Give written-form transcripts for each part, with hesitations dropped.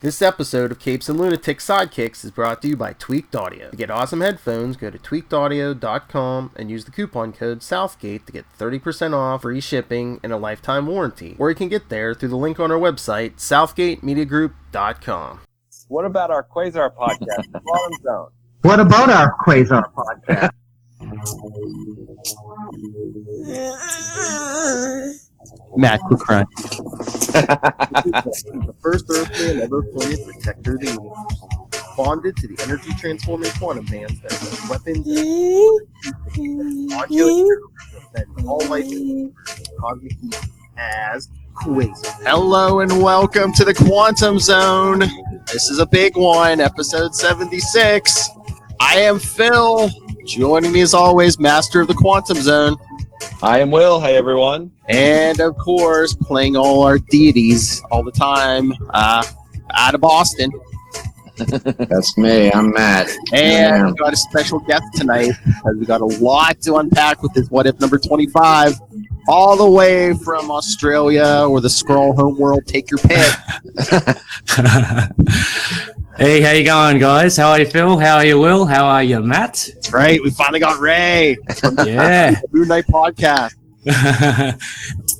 This episode of Capes and Lunatic Sidekicks is brought to you by Tweaked Audio. To get awesome headphones, go to tweakedaudio.com and use the coupon code Southgate to get 30% off, free shipping, and a lifetime warranty. Or you can get there through the link on our website, southgatemediagroup.com. What about our Quasar podcast, The Quantum Zone? What about our Quasar podcast? Matt, quit crying. The first Earthman ever appointed protector of the universe, bonded to the energy transforming quantum bands that have weapons and defend all life in cosmic heat as Quasar. Hello and welcome to the Quantum Zone. This is a big one, episode 76. I am Phil. Joining me as always, Master of the Quantum Zone. I am Will. Hey, everyone. And, of course, playing all our deities all the time, out of Boston. That's me. I'm Matt. And we got a special guest tonight, because we got a lot to unpack with this What If number 25, all the way from Australia or the Skrull homeworld. Take your pick. Hey, how you going, guys? How are you, Phil? How are you, Will? How are you, Matt? That's right. We finally got Ray. Yeah. Moon Knight podcast.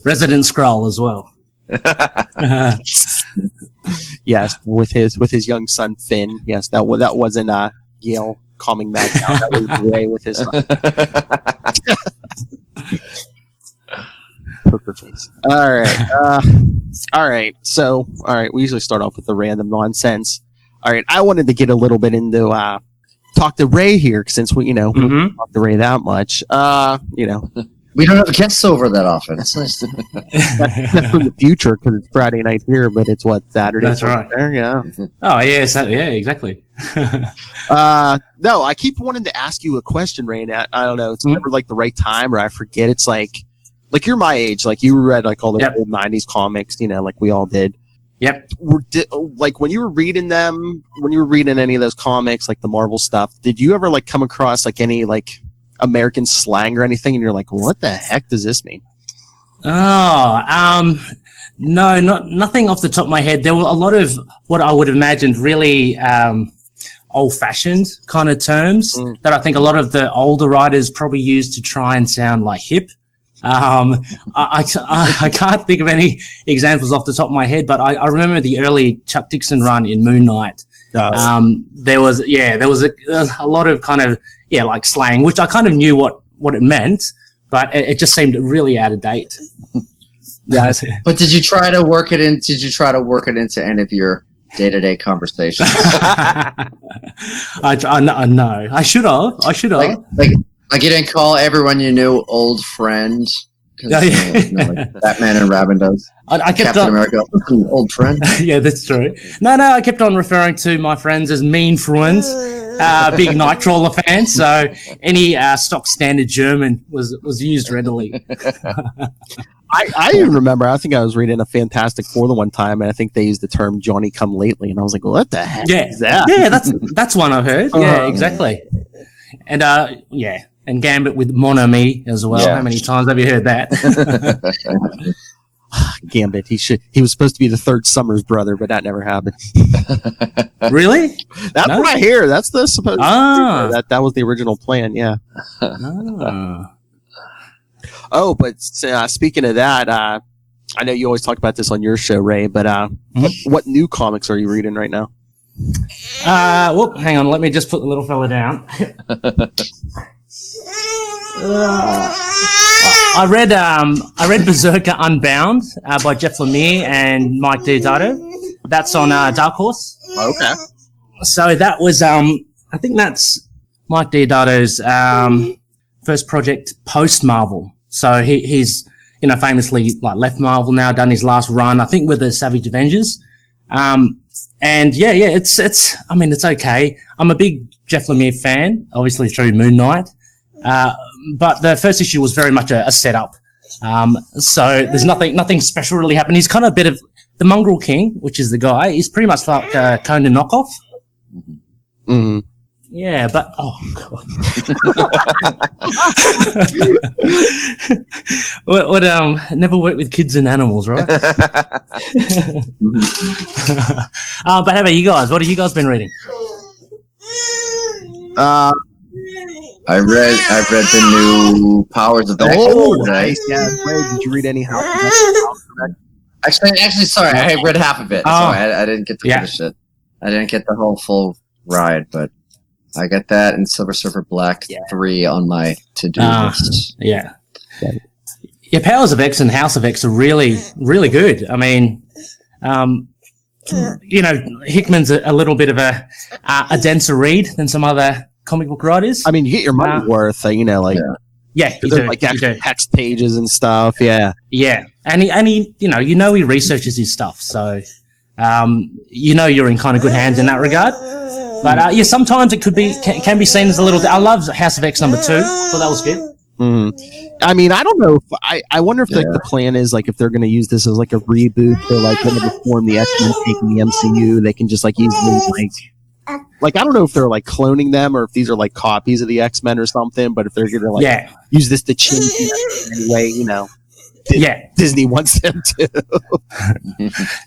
Resident Skrull as well. Yes, with his young son Finn. Yes, that wasn't Yale calming that down. That was Ray with his son. Poker face. All right. So, we usually start off with the random nonsense. All right, I wanted to get a little bit into talk to Ray here, since we don't talk to Ray that much. We don't have guests over that often. It's nice to... That's from the future, because it's Friday night here, but it's Saturday. That's right. There, yeah. Oh yeah, yeah, exactly. No, I keep wanting to ask you a question, Ray. And I don't know, it's never like the right time, or I forget. It's like you're my age, like you read like all the old '90s comics, like we all did. Yep. Like when you were reading any of those comics, like the Marvel stuff, did you ever like come across like any like American slang or anything, and you're like, what the heck does this mean? No, nothing off the top of my head. There were a lot of what I would have imagined really old-fashioned kind of terms that I think a lot of the older writers probably used to try and sound like hip. I can't think of any examples off the top of my head, but I remember the early Chuck Dixon run in Moon Knight. There was a lot of kind of like slang, which I kind of knew what it meant, but it just seemed really out of date. Yeah. But did you try to work it in? Did you try to work it into any of your day-to-day conversations? No, I should have. Like you didn't call everyone you knew old friend? Like Batman and Robin does. I kept Captain America, old friend. Yeah, that's true. No, I kept on referring to my friends as mean friends. Big Nightcrawler fan, so any stock standard German was used readily. I even remember, I think I was reading a Fantastic Four the one time, and I think they used the term Johnny come lately, and I was like, well, what the heck is that? Yeah, that's one I've heard. Yeah, exactly. And and Gambit with Mon Ami as well. Yeah. How many times have you heard that? Gambit, he was supposed to be the third Summers brother, but that never happened. Really? That's what I hear. That's the supposed that was the original plan, yeah. Oh, but speaking of that, I know you always talk about this on your show, Ray, but what new comics are you reading right now? Hang on, let me just put the little fella down. I read Berserker Unbound by Jeff Lemire and Mike Deodato. That's on Dark Horse. Okay. So that was I think that's Mike Deodato's first project post Marvel. So he's famously like left Marvel now, done his last run, I think, with the Savage Avengers. And it's okay. I'm a big Jeff Lemire fan, obviously through Moon Knight. But the first issue was very much a setup. So there's nothing special really happened. He's kind of a bit of the Mongrel King, which is the guy. He's pretty much like Conan knockoff. Mm-hmm. Yeah, but oh god. what never work with kids and animals, right? But how about you guys? What have you guys been reading? I read the new Powers of X. Oh, nice. Yeah, did you read any House of X? Actually, sorry, I read half of it. So I didn't get to finish it. I didn't get the whole full ride, but I got that and Silver Surfer Black 3 on my to-do list. Yeah. Powers of X and House of X are really, really good. I mean, Hickman's a little bit of a denser read than some other comic book writers. I mean, you get your money worth, like... Yeah, you do. Like actual text pages and stuff, yeah. Yeah, and he he researches his stuff, so you're in kind of good hands in that regard. But sometimes it can be seen as a little. I love House of X #2, so that was good. Mm-hmm. I mean, I don't know if I wonder if the plan is if they're going to use this as a reboot or when they form the X-Men taking the MCU, they can just easily I don't know if they're cloning them or if these are copies of the X-Men or something, but if they're going to use this to change anyway, Disney wants them to.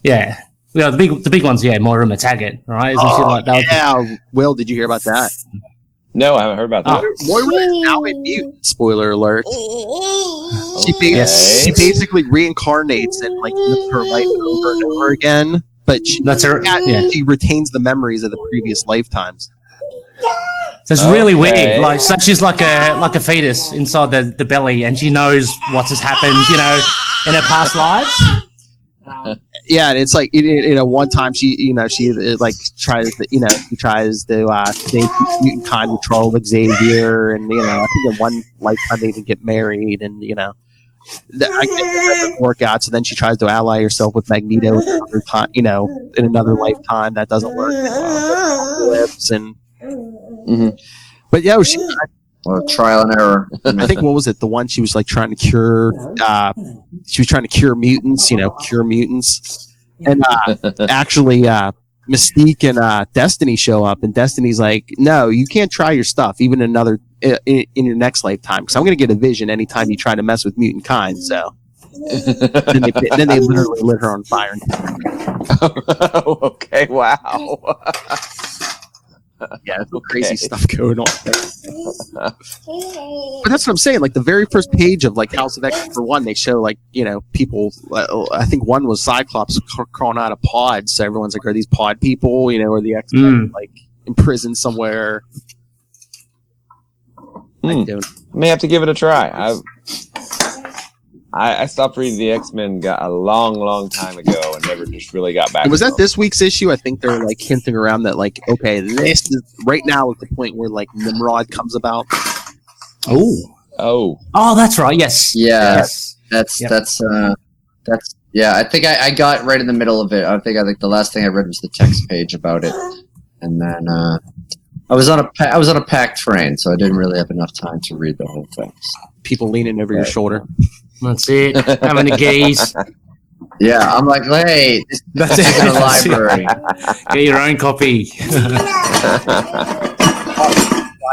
Yeah. Well, the big ones, Moira McTaggart, right? Isn't she like that? Yeah. Will, did you hear about that? No, I haven't heard about that. Moira is now a mutant. Spoiler alert. She basically reincarnates and lives her life over and over again, but she retains the memories of the previous lifetimes. So it's really weird. So she's like a fetus inside the belly, and she knows what has happened, in her past lives. Yeah, and it's one time she tries to save mutant kind control of Xavier, and I think in one lifetime they even get married, and I guess it doesn't work out. So then she tries to ally herself with Magneto in another time, in another lifetime that doesn't work. But yeah, trial and error. I think what was it? The one she was trying to cure. She was trying to cure mutants. Cure mutants, and actually, Mystique and Destiny show up, and Destiny's like, "No, you can't try your stuff, even in your next lifetime, because I'm going to get a vision anytime you try to mess with mutant kind." So then they literally lit her on fire. Okay, wow. Yeah, it's crazy stuff going on. But that's what I'm saying. The very first page of House of X, for one, they show people. I think one was Cyclops crawling out of pods. So everyone's like, "Are these pod people? Or the X-Men imprisoned somewhere?" May have to give it a try. I stopped reading the X-Men a long time ago and never just really got back. Was that this week's issue? I think they're hinting around that okay, this is right now at the point where Nimrod comes about. Oh, that's right. Yes. Yeah. Yes. That's I think I got right in the middle of it. I think the last thing I read was the text page about it, and then I was on a packed train, so I didn't really have enough time to read the whole thing. People leaning over your shoulder. That's it. Having a gaze. Yeah, I'm like, hey, this is in a library. Get your own copy.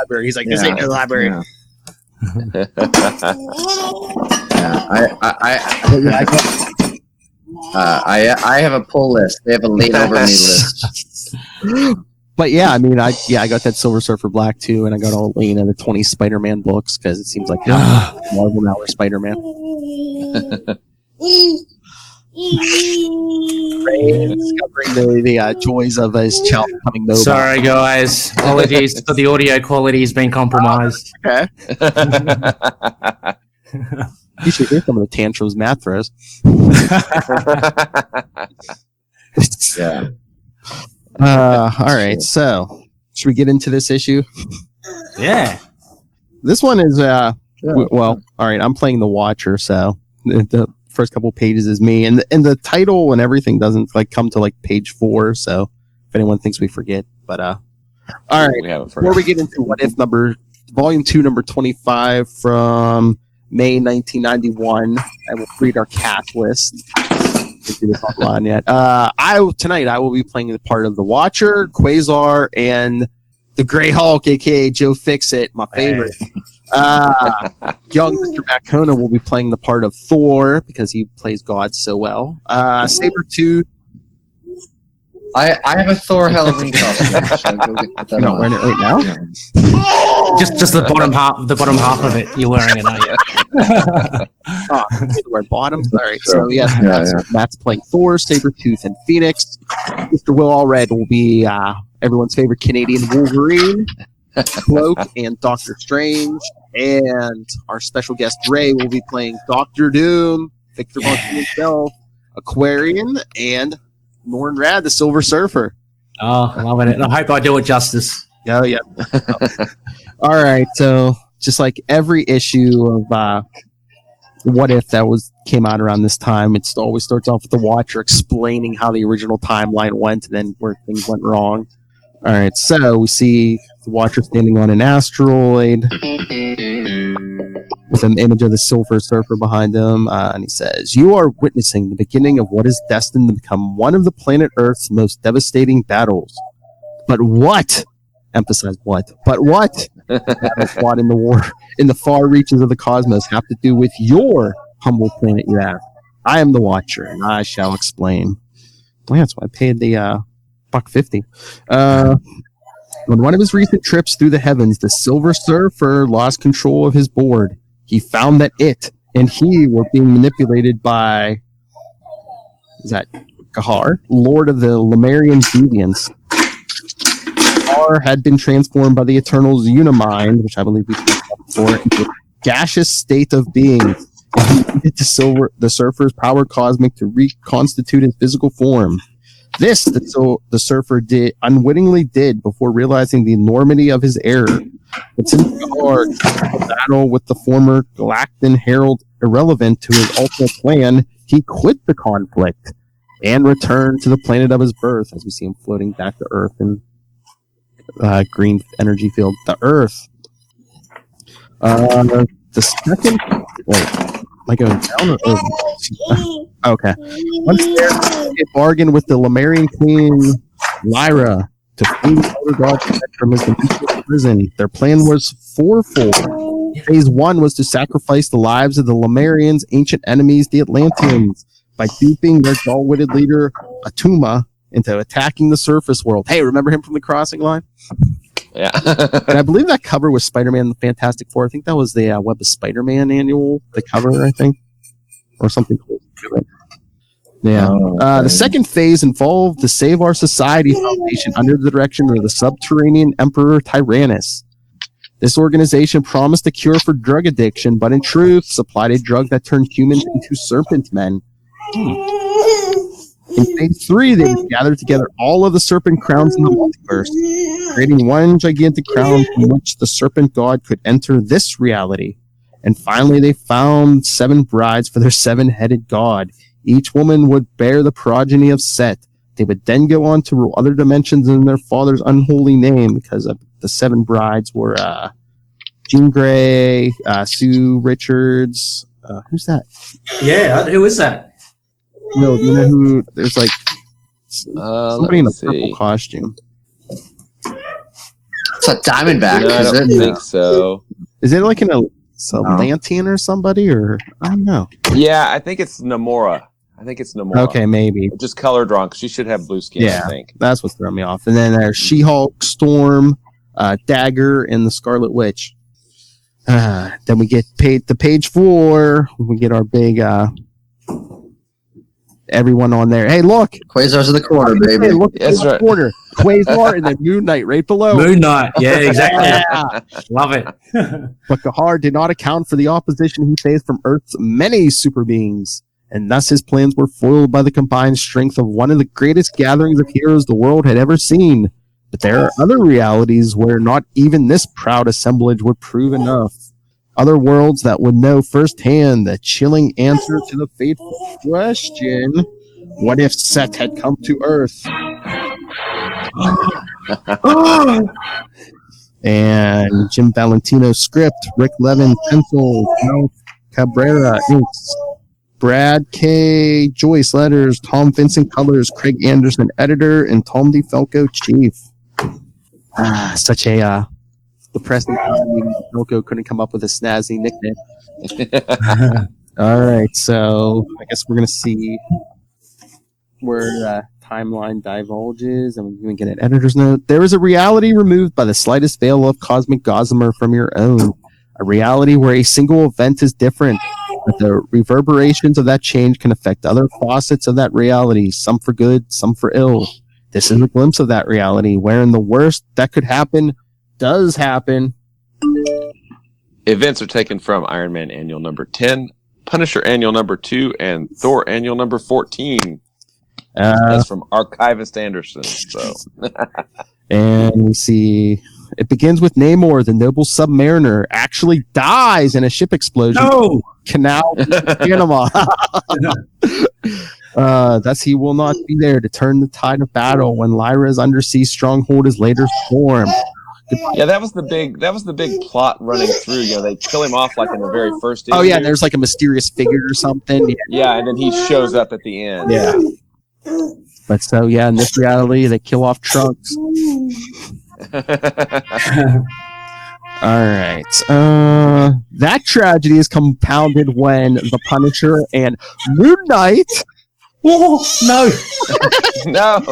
Library. He's like, this ain't no library. I have a pull list. They have a lean over me list. But yeah, I mean, I got that Silver Surfer Black too, and I got all the 20 Spider-Man books because it seems like Marvel now or Spider-Man. Discovering the joys of his child becoming mobile. Sorry, guys. Apologies for the audio quality has been compromised. Okay. You should hear some of the tantrums Matt throws. Yeah. All right, so should we get into this issue? Yeah. This one is well, all right, I'm playing the Watcher, so the first couple pages is me, and the title and everything doesn't come to page 4, so if anyone thinks we forget, but all right, before we get into What If volume 2 number 25 from May 1991, I will read our cast list. Do this online yet. Tonight I will be playing the part of the Watcher, Quasar, and the Grey Hulk, aka Joe Fixit, my favorite. Young Mr. Macona will be playing the part of Thor because he plays God so well. Sabretooth. I have a Thor Halloween costume. So go get that You're not on. wearing it right now? Just the bottom half of it. You're wearing it, aren't you? You wear bottoms. All right. Sure. So yes, Matt's playing Thor, Sabretooth, and Phoenix. Mr. Will Allred will be everyone's favorite Canadian Wolverine, Cloak, and Doctor Strange. And our special guest Ray will be playing Doctor Doom, Victor Von himself, Aquarian, and Norn Rad, the Silver Surfer. Oh, I love it. I hope I do it justice. Oh, yeah. All right. So, just like every issue of What If that came out around this time, it always starts off with the Watcher explaining how the original timeline went and then where things went wrong. All right. So, we see the Watcher standing on an asteroid with an image of the Silver Surfer behind him, and he says, "You are witnessing the beginning of what is destined to become one of the planet Earth's most devastating battles. But what? Emphasize what? But what? Battles fought in the war in the far reaches of the cosmos have to do with your humble planet, you ask. I am the Watcher, and I shall explain." Well, that's why I paid the $1.50. On one of his recent trips through the heavens, the Silver Surfer lost control of his board. He found that it and he were being manipulated by, is that Quasar, Lord of the Lemurian Deviants. Quasar had been transformed by the Eternal's Unimind, which I believe we talked about before, into a gaseous state of being. And he needed the Surfer's power cosmic to reconstitute his physical form. This, the Surfer unwittingly did before realizing the enormity of his error. But since the battle with the former Galactan Herald irrelevant to his ultimate plan, he quit the conflict and returned to the planet of his birth, as we see him floating back to Earth in green energy field. The Earth. The second... Wait, am I going down or over? Okay. Once there, they bargained with the Lemurian Queen, Lyra, to free the Elder God from his dimensional prison. Their plan was fourfold. Phase 1 was to sacrifice the lives of the Lemurians' ancient enemies, the Atlanteans, by duping their dull-witted leader, Atuma, into attacking the surface world. Hey, remember him from the crossing line? Yeah. And I believe that cover was Spider-Man and the Fantastic Four. I think that was the Web of Spider-Man annual, the cover, I think. Or something close to it. Yeah. The second phase involved the Save Our Society Foundation under the direction of the subterranean Emperor Tyrannus. This organization promised a cure for drug addiction, but in truth supplied a drug that turned humans into serpent men. In phase 3, they gathered together all of the serpent crowns in the multiverse, creating one gigantic crown from which the serpent god could enter this reality. And finally, they found 7 brides for their 7-headed god. Each woman would bear the progeny of Set. They would then go on to rule other dimensions in their father's unholy name, because the 7 brides were Jean Grey, Sue Richards. Who's that? Yeah, who is that? No, you know who? There's like somebody in a purple costume. It's a Diamondback, No, I is don't it? think so. Is it like an Atlantean or somebody, or I don't know? Yeah, I think it's Namora. Okay, maybe. Just color drawn, 'cause she should have blue skin, Yeah, I think. that's what's throwing me off. And then there's She-Hulk, Storm, Dagger, and the Scarlet Witch. Then we get paid to page 4. We get our big everyone on there. Hey, look! Quasar's in the corner, baby. Hey, look That's in the right. corner. Quasar and then Moon Knight right below. Moon Knight. Yeah, exactly. Yeah. Love it. But Quasar did not account for the opposition he faced from Earth's many super beings, and thus his plans were foiled by the combined strength of one of the greatest gatherings of heroes the world had ever seen. But there are other realities where not even this proud assemblage would prove enough. Other worlds that would know firsthand the chilling answer to the fateful question, what if Set had come to Earth? And Jim Valentino's script, Rick Levin pencil, Mel Cabrera inks, Brad K. Joyce letters, Tom Vincent colors, Craig Anderson editor, and Tom DeFalco chief. Such a depressing time. Milko couldn't come up with a snazzy nickname. All right, so I guess we're going to see where the timeline divulges, and we can get an editor's note. There is a reality removed by the slightest veil of cosmic gossamer from your own. A reality where a single event is different, but the reverberations of that change can affect other facets of that reality, some for good, some for ill. This is a glimpse of that reality, wherein the worst that could happen does happen. Events are taken from Iron Man Annual number 10, Punisher Annual number 2, and Thor Annual number 14. That's from Archivist Anderson. So, and we see it begins with Namor, the noble submariner, actually dies in a ship explosion. No! Canal, Panama. Thus, he will not be there to turn the tide of battle when Lyra's undersea stronghold is later formed. Yeah, that was the big plot running through. You know, they kill him off like in the very first issue. Oh yeah, there's like a mysterious figure or something. Yeah, and then he shows up at the end. Yeah. But so yeah, in this reality, they kill off Trunks. All right. That tragedy is compounded when the Punisher and Moon Knight. Oh no! No.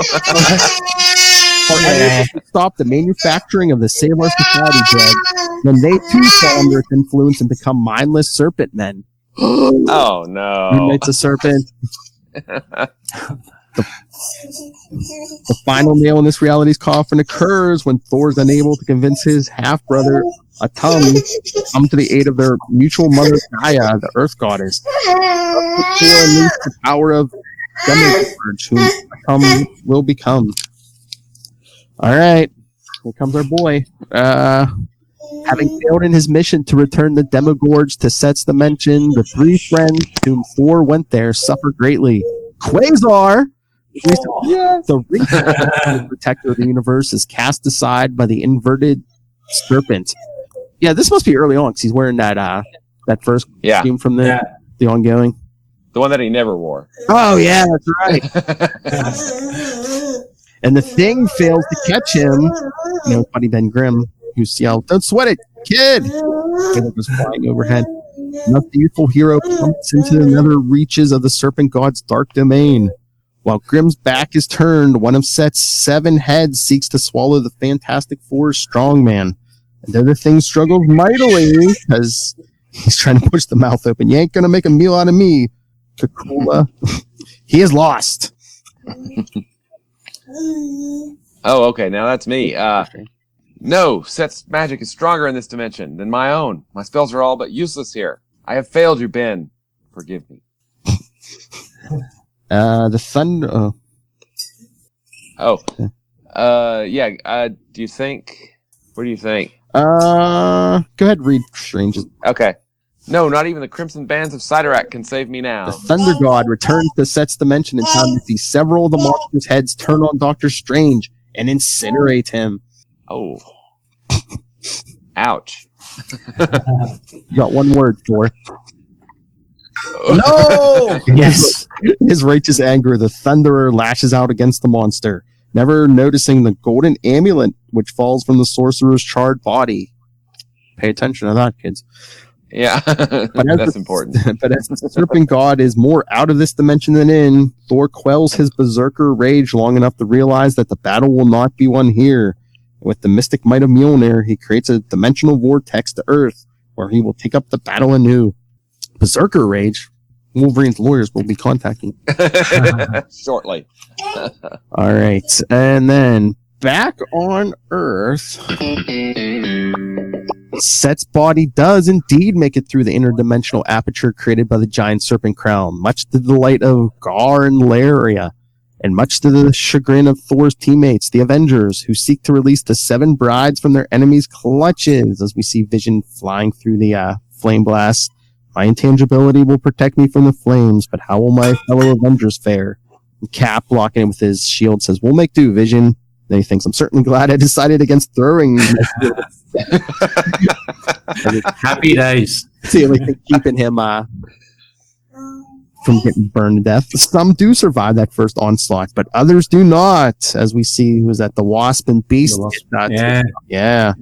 Stop the manufacturing of the Sailor Society drug when they too fall under its influence and become mindless serpent men. Oh no! Moon Knight's a serpent. The final nail in this reality's coffin occurs when Thor is unable to convince his half-brother Atum to come to the aid of their mutual mother Gaia, the Earth Goddess. Thor unleashed the power of Demogorge, whom Atum will become. All right, here comes our boy. Having failed in his mission to return the Demogorge to Set's dimension, the three friends whom Thor went there suffer greatly. Quasar, the protector of the universe, is cast aside by the inverted serpent. Yeah, this must be early on because he's wearing that first costume from the ongoing. The one that he never wore. Oh yeah, that's right. And the Thing fails to catch him. You know, Buddy Ben Grimm, who's yelled, "Don't sweat it, kid!" Caleb was flying overhead. Not the youthful hero pumps into the nether reaches of the Serpent God's dark domain. While Grimm's back is turned, one of Set's 7 heads seeks to swallow the Fantastic Four's strongman. And the other Thing struggles mightily because he's trying to push the mouth open. You ain't gonna make a meal out of me, Kakula. He is lost. Oh, okay. Now that's me. No, Set's magic is stronger in this dimension than my own. My spells are all but useless here. I have failed you, Ben. Forgive me. The thunder. Yeah. Do you think? What do you think? Go ahead, read Strange. Okay. No, not even the Crimson Bands of Sidorak can save me now. The Thunder God returns to Set's dimension in time to see several of the monster's heads turn on Doctor Strange and incinerate him. Oh. Ouch. You got one word for it. No! Yes. His righteous anger, the Thunderer lashes out against the monster, never noticing the golden amulet which falls from the sorcerer's charred body. Pay attention to that, kids. Yeah, that's important. But as the Serpent God is more out of this dimension than in, Thor quells his berserker rage long enough to realize that the battle will not be won here. With the mystic might of Mjolnir, he creates a dimensional vortex to Earth, where he will take up the battle anew. Berserker rage? Wolverine's lawyers will be contacting. Shortly. All right, and then back on Earth, Set's body does indeed make it through the interdimensional aperture created by the giant serpent crown, much to the delight of Gar and Laria, and much to the chagrin of Thor's teammates, the Avengers, who seek to release the 7 brides from their enemies' clutches, as we see Vision flying through the flame blast. My intangibility will protect me from the flames, but how will my fellow Avengers fare? And Cap, blocking him with his shield, says, "We'll make do, Vision." Then he thinks, "I'm certainly glad I decided against throwing." Happy days. It's the only thing keeping him from getting burned to death. Some do survive that first onslaught, but others do not, as we see who's at the Wasp and Beast. Yeah.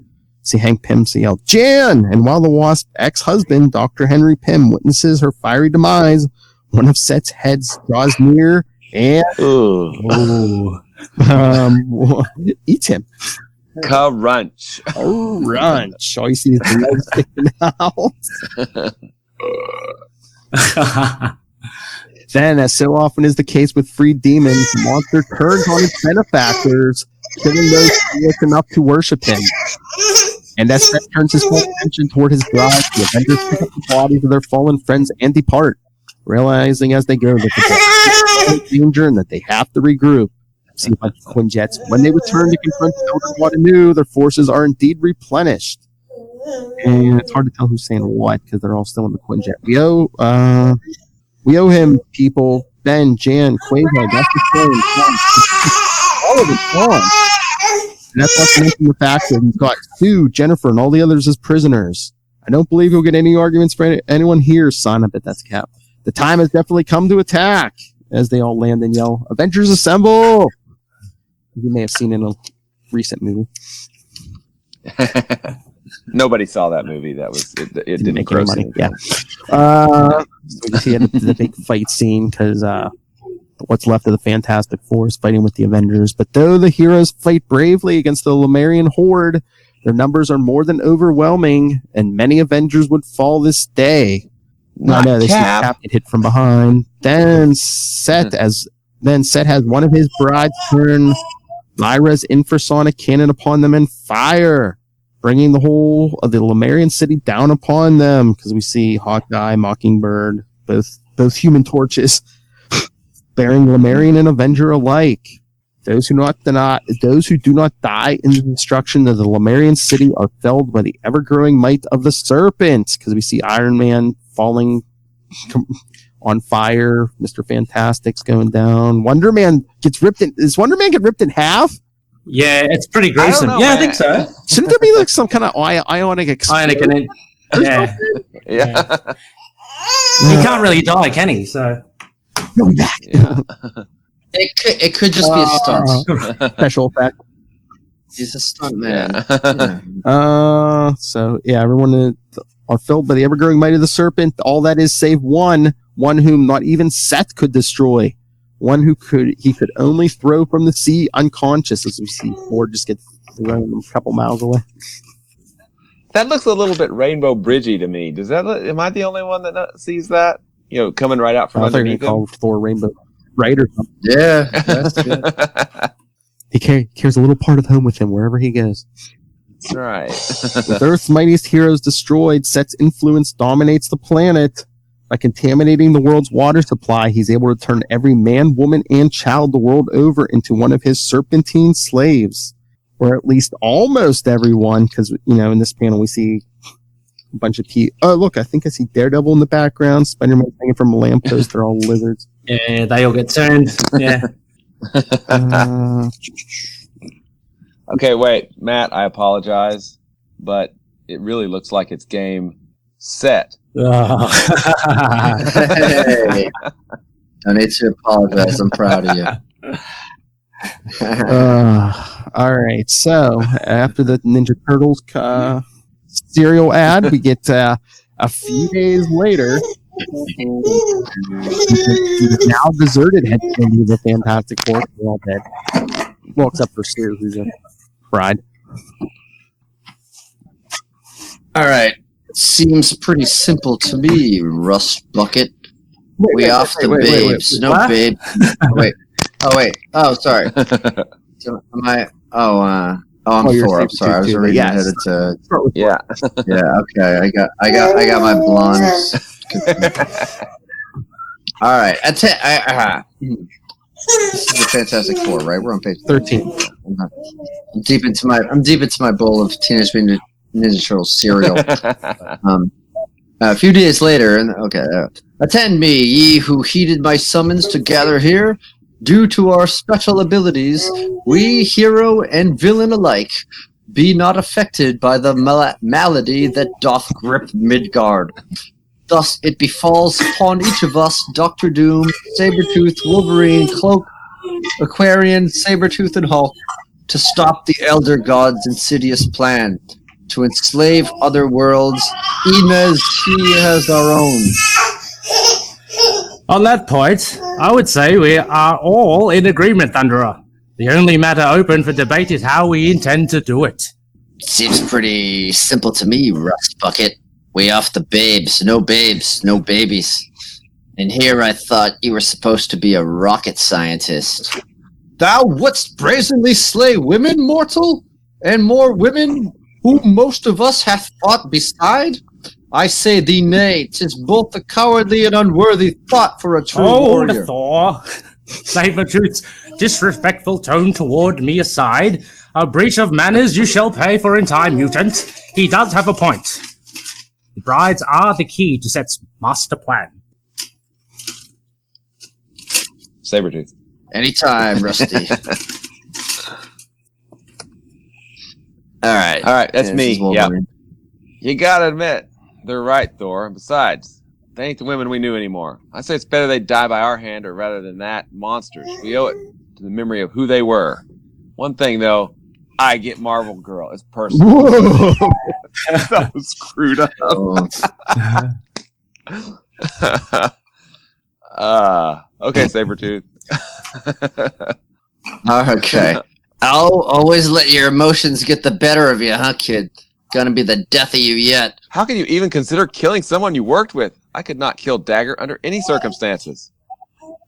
See Hank Pym yell, Jan! And while the Wasp ex-husband, Dr. Henry Pym, witnesses her fiery demise, one of Set's heads draws near and eats him. Crunch. Crunch. All you see is the legs sticking out. Then, as so often is the case with free demons, the monster turns on its benefactors, killing those who look enough to worship him. And as Set turns his full attention toward his bride, the Avengers pick up the bodies of their fallen friends and depart, realizing as they go that they're in danger and that they have to regroup. See a bunch of Quinjets. When they return to confront the Elder One anew, their forces are indeed replenished. And it's hard to tell who's saying what because they're all still in the Quinjet. We owe him, people. Ben, Jan, Quasar, that's the same. All of it's gone. And that's not to mention the fact that he's got Sue, Jennifer, and all the others as prisoners. I don't believe he'll get any arguments for anyone here, son. I bet that's Cap. The time has definitely come to attack. As they all land and yell, Avengers assemble! You may have seen in a recent movie. Nobody saw that movie. That was it didn't make any gross money. anything. Yeah. So we see the big fight scene because what's left of the Fantastic Four is fighting with the Avengers. But though the heroes fight bravely against the Lemurian horde, their numbers are more than overwhelming, and many Avengers would fall this day. I know they see Cap get hit from behind. Then Set has one of his brides turn Lyra's infrasonic cannon upon them and fire, bringing the whole of the Lemurian city down upon them. Because we see Hawkeye, Mockingbird, both Human Torches, bearing Lemurian and Avenger alike. Those who do not die in the destruction of the Lemurian city are felled by the ever-growing might of the Serpent. Because we see Iron Man falling on fire, Mr. Fantastic's going down. Wonder Man gets ripped in. Does Wonder Man get ripped in half? Yeah, it's pretty gruesome. I think so. Shouldn't there be like some kind of ionic explosion? Yeah. He can't really die, can he? So go back. Yeah. It could just be a stunt. Special effect. He's a stunt man. Yeah. So yeah, everyone are filled by the ever-growing might of the Serpent. All that is save one whom not even Seth could destroy. One who he could only throw from the sea unconscious, as we see Ford just get thrown a couple miles away. That looks a little bit Rainbow Bridgey to me. Am I the only one that sees that? Coming right out from underneath him? Call Thor Rainbow Bright or something. Yeah, that's good. He carries a little part of home with him wherever he goes. That's right. With Earth's mightiest heroes destroyed, Set's influence dominates the planet. By contaminating the world's water supply, he's able to turn every man, woman, and child the world over into one of his serpentine slaves. Or at least almost everyone, because, in this panel we see a bunch of people. Oh, look, I think I see Daredevil in the background, Spider-Man hanging from a lamppost, they're all lizards. Yeah, they all get turned. Yeah. Okay, wait, Matt, I apologize, but it really looks like it's game set. Hey, don't need to apologize. I'm proud of you. All right, so after the Ninja Turtles serial ad, we get a few days later. Now deserted headquarters of the Fantastic Four. They're all dead. Well, except for Sue, who's a bride. All right. Seems pretty simple to me, Rust Bucket. We off the babes. No, babe. Wait. Oh, wait. Oh, sorry. Am I? I'm Thor. I'm sorry. I was already headed to. Yeah. Yeah. Okay. I got my blondes. All right. This is the Fantastic Four, right? We're on page 13. I'm deep into my bowl of Teenage Mutant Ninja Turtles cereal. A few days later, attend me, ye who heeded my summons to gather here. Due to our special abilities, we, hero and villain alike, be not affected by the malady that doth grip Midgard. Thus it befalls upon each of us, Doctor Doom, Sabretooth, Wolverine, Cloak, Aquarian, Sabretooth, and Hulk, to stop the Elder God's insidious plan to enslave other worlds, even as he has our own. On that point, I would say we are all in agreement, Thunderer. The only matter open for debate is how we intend to do it. Seems pretty simple to me, Rust Bucket. We off the babes, no babies. And here I thought you were supposed to be a rocket scientist. Thou wouldst brazenly slay women, mortal? And more women who most of us hath fought beside? I say thee nay, 'tis both a cowardly and unworthy thought for a true warrior. Thor! Sabretooth's disrespectful tone toward me aside, a breach of manners you shall pay for in time, mutant. He does have a point. The brides are the key to Set's master plan. Sabretooth. Anytime, Rusty. Alright. All right, that's Yeah, me. this is Wolverine. You gotta admit, they're right, Thor. And besides, they ain't the women we knew anymore. I say it's better they die by our hand, or rather than that, monsters. We owe it to the memory of who they were. One thing, though, I get Marvel Girl. It's personal. Whoa. That was screwed up. Okay, Sabretooth. Okay. I'll always let your emotions get the better of you, huh, kid? Gonna be the death of you yet. How can you even consider killing someone you worked with? I could not kill Dagger under any circumstances.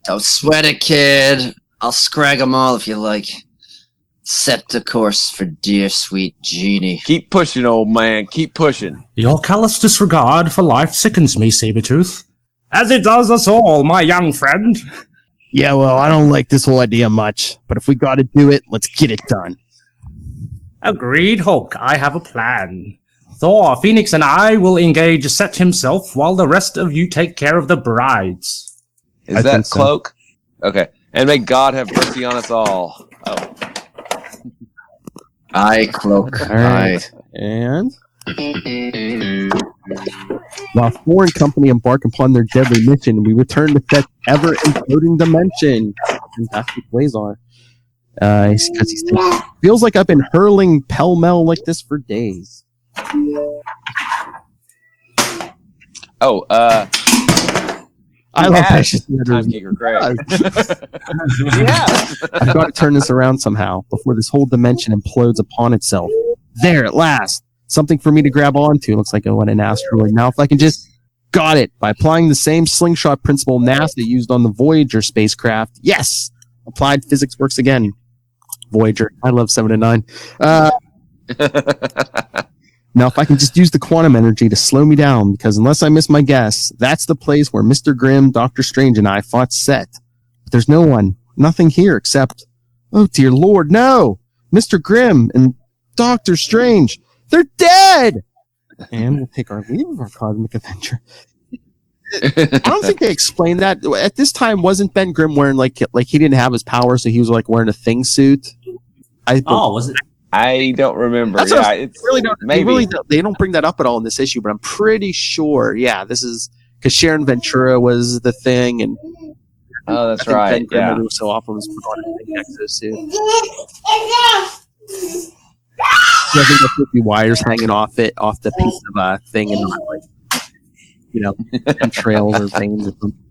Don't sweat it, kid. I'll scrag them all if you like. Set the course for dear sweet Jeannie. Keep pushing, old man. Keep pushing. Your callous disregard for life sickens me, Sabretooth. As it does us all, my young friend. Yeah, well, I don't like this whole idea much, but if we gotta do it, let's get it done. Agreed, Hulk. I have a plan. Thor, Phoenix, and I will engage Set himself while the rest of you take care of the brides. Is I that think so. Cloak? Okay. And may God have mercy on us all. Oh. Aye, Cloak. All right. And while Thor and company embark upon their deadly mission, we return to Set's ever-imploding dimension. Fantastic Quasar. Because he feels like I've been hurling pell-mell like this for days. Oh, I love has Precious Timekeeper Greg. I've got to turn this around somehow before this whole dimension implodes upon itself. There, at last. Something for me to grab onto. Looks like I want an asteroid. Now, if I can just... Got it. By applying the same slingshot principle NASA used on the Voyager spacecraft. Yes! Applied physics works again. Voyager. I love 7 and 9. Now, if I can just use the quantum energy to slow me down, because unless I miss my guess, that's the place where Mr. Grimm, Dr. Strange, and I fought Set. But there's no one. Nothing here except... Oh, dear Lord, no! Mr. Grimm and Dr. Strange, they're dead! And we'll take our leave of our cosmic adventure. I don't think they explained that. At this time, wasn't Ben Grimm wearing, like he didn't have his power, so he was, like, wearing a thing suit? Was it? I don't remember. That's Yeah, it's it's really don't. maybe. They don't bring that up at all in this issue, but I'm pretty sure. Yeah, this is because Sharon Ventura was the thing, and Oh, that's I think right. Ben Grimm Yeah. every so often was put on a big exosuit. So I think there should be wires hanging off the piece of thing, and not like entrails or veins or something.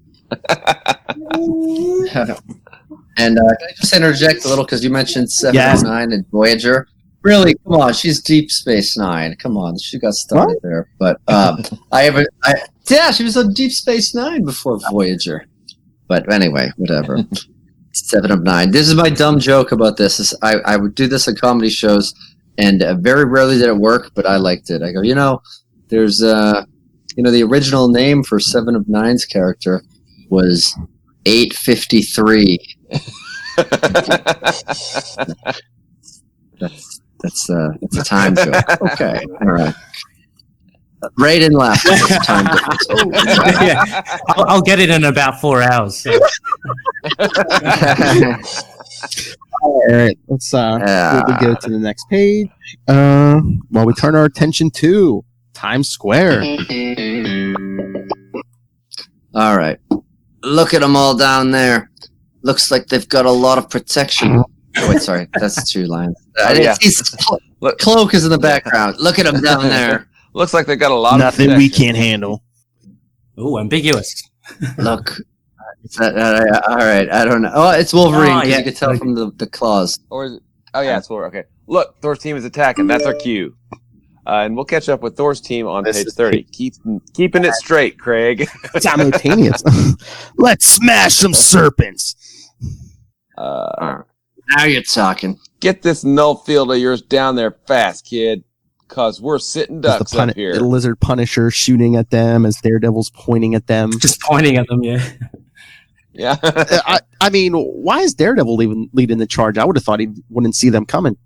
And can I just interject a little because you mentioned 709 and Voyager? Really, come on, she's Deep Space Nine. Come on, she got started there. But she was on Deep Space Nine before Voyager. But anyway, whatever. 7 of 9. This is my dumb joke about this. I would do this at comedy shows, and very rarely did it work, but I liked it. I go, there's the original name for 7 of 9's character was 853. That's a time joke. Okay, all right. Ray didn't laugh. That's a time difference. Yeah, I'll get it in about 4 hours. So. All right, let's quickly go to the next page. While we turn our attention to Times Square. All right. Look at them all down there. Looks like they've got a lot of protection. Oh, wait, sorry. That's 2 lines. I didn't see Cloak is in the background. Look at him down there. Looks like they got a lot Nothing of we protection. can't handle. Ooh, ambiguous. Look. All right. I don't know. Oh, it's Wolverine. Oh, 'Cause yeah. you can tell from the claws. Or is it? Oh, yeah, it's Thor. Okay. Look, Thor's team is attacking. That's our cue. And we'll catch up with Thor's team on This page is 30. Keeping it straight, Craig. Simultaneous. Let's smash some serpents. Now you're talking. Get this null field of yours down there fast, kid. Because we're sitting ducks up here. The lizard Punisher shooting at them as Daredevil's pointing at them. Just pointing at them, yeah. Yeah. I mean, why is Daredevil leading the charge? I would have thought he wouldn't see them coming.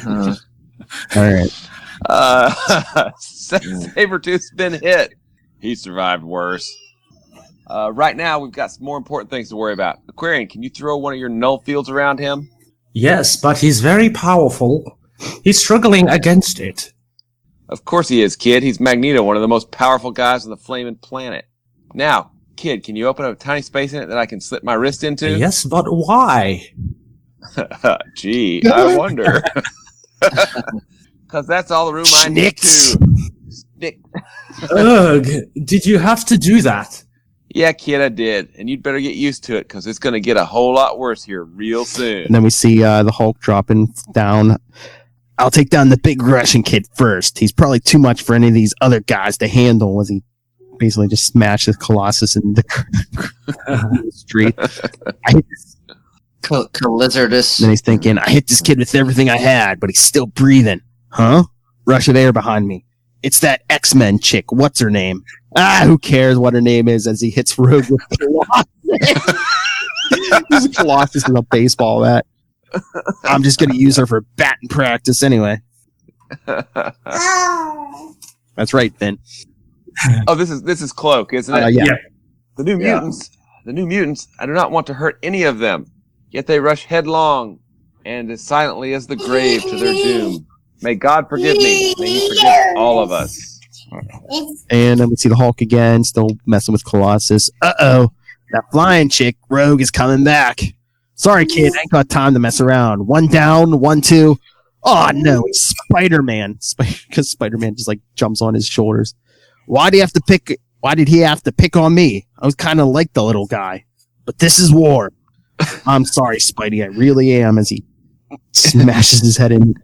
All right. Sabretooth's been hit. He survived worse. Right now, we've got some more important things to worry about. Aquarian, can you throw one of your null fields around him? Yes, but he's very powerful. He's struggling against it. Of course he is, kid. He's Magneto, one of the most powerful guys on the flaming planet. Now, kid, can you open up a tiny space in it that I can slip my wrist into? Yes, but why? Gee, I wonder. Because that's all the room I need Snikt. to... Ugh, did you have to do that? Yeah, kid, I did. And you'd better get used to it, because it's going to get a whole lot worse here real soon. And then we see the Hulk dropping down. I'll take down the big Russian kid first. He's probably too much for any of these other guys to handle, as he basically just smashes Colossus in the street. I hit this. Lizardus. Then he's thinking, I hit this kid with everything I had, but he's still breathing. Huh? Rush of air behind me. It's that X-Men chick. What's her name? Who cares what her name is as he hits Rogue with Colossus. This Colossus with a baseball bat. I'm just going to use her for batting practice anyway. That's right, Finn. Oh, this is Cloak, isn't it? Yeah. The new mutants, I do not want to hurt any of them. Yet they rush headlong and as silently as the grave to their doom. May God forgive me. May He forgive all of us. And then we see the Hulk again, still messing with Colossus. Uh-oh. That flying chick, Rogue, is coming back. Sorry, kid. I ain't got time to mess around. 1 down, 1, 2. Oh, no. It's Spider-Man. Because Spider-Man just, jumps on his shoulders. Why did he have to pick on me? I was kind of like the little guy. But this is war. I'm sorry, Spidey. I really am, as he smashes his head in.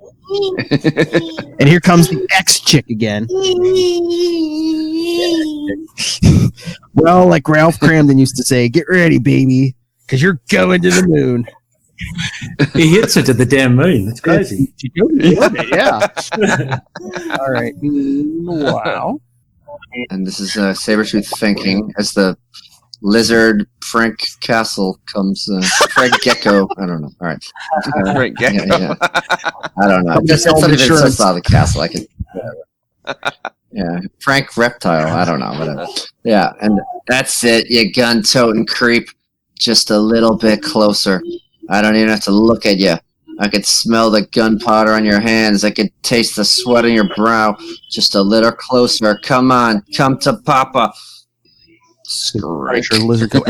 And here comes the X-chick again. Well, like Ralph Cramden used to say, get ready, baby, because you're going to the moon. He hits it to the damn moon. That's crazy. Yeah. All right. Wow. And this is Sabretooth thinking as the lizard Frank Castle comes. Frank Gecko. I don't know. All right. Frank Gecko. Yeah. I don't know. That's not even just out of the castle. I can. Yeah. Frank Reptile. I don't know. Whatever. Yeah. And that's it. You gun-toting creep. Just a little bit closer. I don't even have to look at you. I could smell the gunpowder on your hands. I could taste the sweat on your brow. Just a little closer. Come on. Come to Papa. Sure, lizard go.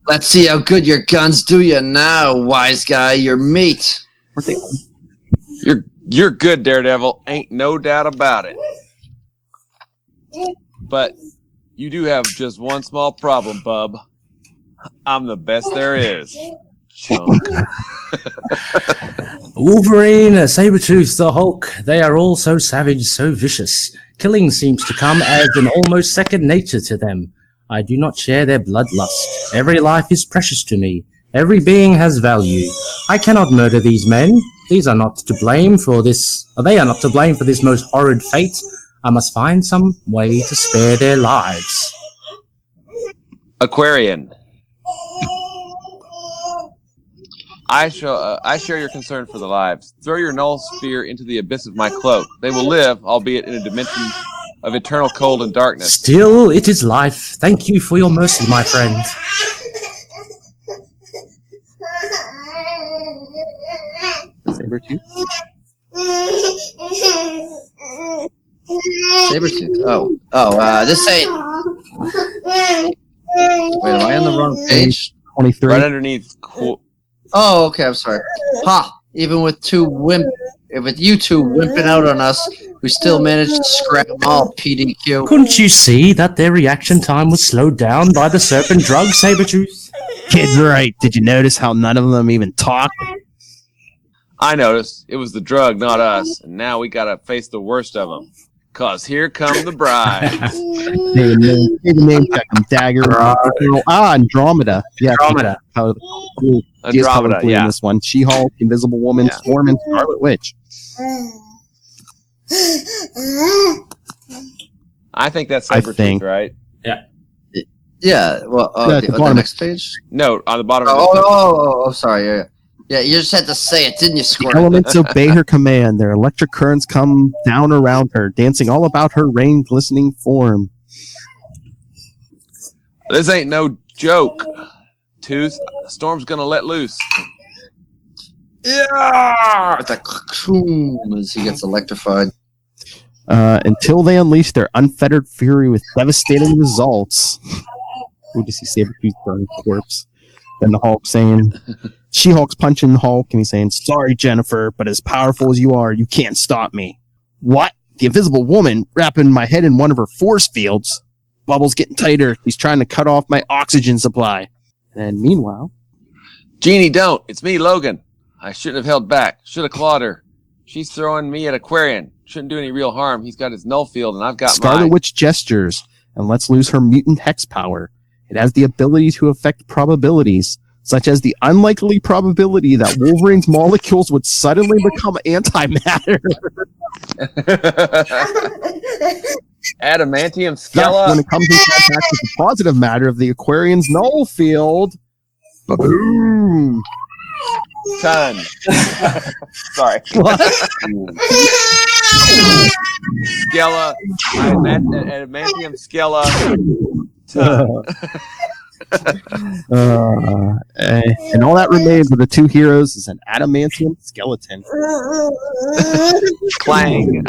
Let's see how good your guns do you now, wise guy. Your meat. You're good, Daredevil. Ain't no doubt about it. But you do have just one small problem, bub. I'm the best there is. Chunk. Wolverine, Sabretooth, the Hulk, they are all so savage, so vicious. Killing seems to come as an almost second nature to them. I do not share their bloodlust. Every life is precious to me. Every being has value. I cannot murder these men. These are not to blame for this. They are not to blame for this most horrid fate. I must find some way to spare their lives. Aquarian. I share your concern for the lives. Throw your null sphere into the abyss of my cloak. They will live, albeit in a dimension of eternal cold and darkness. Still, it is life. Thank you for your mercy, my friend. Sabretooth. Sabretooth. This ain't. Wait, am I on the wrong page? 23. Right underneath. Oh, okay. I'm sorry. Ha! Even with you two wimping out on us, we still managed to scrap them all. PDQ. Couldn't you see that their reaction time was slowed down by the serpent drug, Sabretooth? Kid's right. Did you notice how none of them even talked? I noticed. It was the drug, not us. And now we gotta face the worst of them. 'Cause here come the bride. Name check them. Dagger. Andromeda. Yeah, Andromeda. Andromeda, yeah. This one. She-Hulk, Invisible Woman, Storm, and Scarlet Witch. I think that's I Sabretooth, think. right? Yeah. Well, at the the bottom. next page. No, on the bottom of the Oh, sorry. Yeah. Yeah, you just had to say it, didn't you, Squirt? Elements obey her command. Their electric currents come down around her, dancing all about her rain glistening form. This ain't no joke. Tooth, Storm's gonna let loose. Yeah! It's like as he gets electrified. Until they unleash their unfettered fury with devastating results. Ooh, to see Sabretooth burn corpse. Then the Hulk saying, She-Hulk's punching Hulk and he's saying, sorry, Jennifer, but as powerful as you are, you can't stop me. What? The Invisible Woman wrapping my head in one of her force fields. Bubble's getting tighter. He's trying to cut off my oxygen supply. And meanwhile... Jeannie, don't. It's me, Logan. I shouldn't have held back. Should have clawed her. She's throwing me at Aquarian. Shouldn't do any real harm. He's got his null field and I've got Scarlet mine. Witch gestures and lets loose her mutant hex power. It has the ability to affect probabilities, such as the unlikely probability that Wolverine's molecules would suddenly become antimatter. Adamantium Thus, Skella. when it comes in contact with the positive matter of the Aquarian's null field, boom! Ton. Sorry. What? Skella. Adamantium Skella. Ton. And all that remains of the two heroes is an adamantium skeleton. Clang.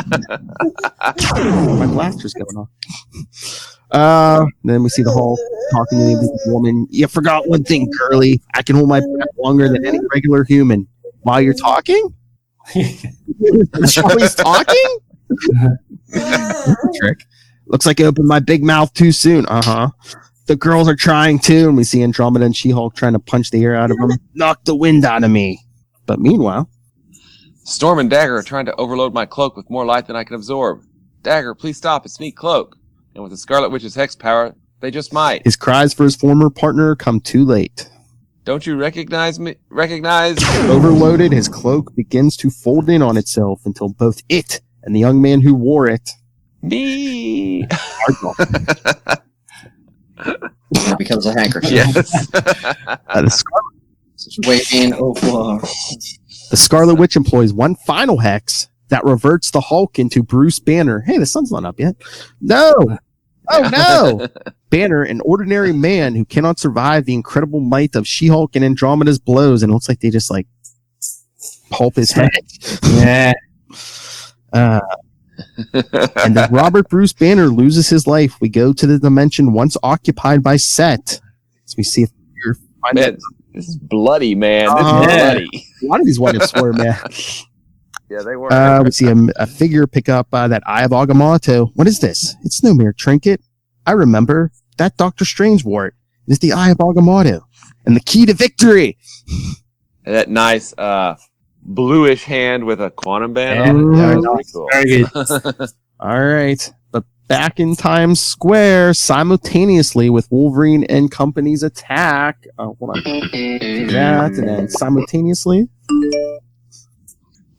My blaster's going off. Then we see the Hulk talking to the woman. You forgot one thing, girly. I can hold my breath longer than any regular human. While you're talking? Charlie's talking? Trick. Looks like I opened my big mouth too soon. Uh-huh. The girls are trying too, and we see Andromeda and She-Hulk trying to punch the air out of them. Knock the wind out of me. But meanwhile... Storm and Dagger are trying to overload my cloak with more light than I can absorb. Dagger, please stop. It's me, Cloak. And with the Scarlet Witch's hex power, they just might. His cries for his former partner come too late. Don't you recognize me? Recognize? Overloaded, his cloak begins to fold in on itself until both it and the young man who wore it... Me! It becomes a handkerchief. Yes. Waiting over. The Scarlet Witch employs one final hex that reverts the Hulk into Bruce Banner. Hey, the sun's not up yet. No! Oh, no! Banner, an ordinary man who cannot survive the incredible might of She-Hulk and Andromeda's blows, and it looks like they just, like, pulp his head. Yeah. And as Robert Bruce Banner loses his life, we go to the dimension once occupied by Set. So we see if you're Man, this is bloody, man. This is bloody. A lot of these one-hits were, man. Yeah, they were. We see a figure pick up that Eye of Agamotto. What is this? It's no mere trinket. I remember. That Doctor Strange wore it. It is the Eye of Agamotto. And the key to victory. That nice bluish hand with a quantum band Yeah, on it. Yeah, no, that's pretty cool. Very good. All right. But back in Times Square, simultaneously with Wolverine and company's attack. Hold on. Do that, and then simultaneously.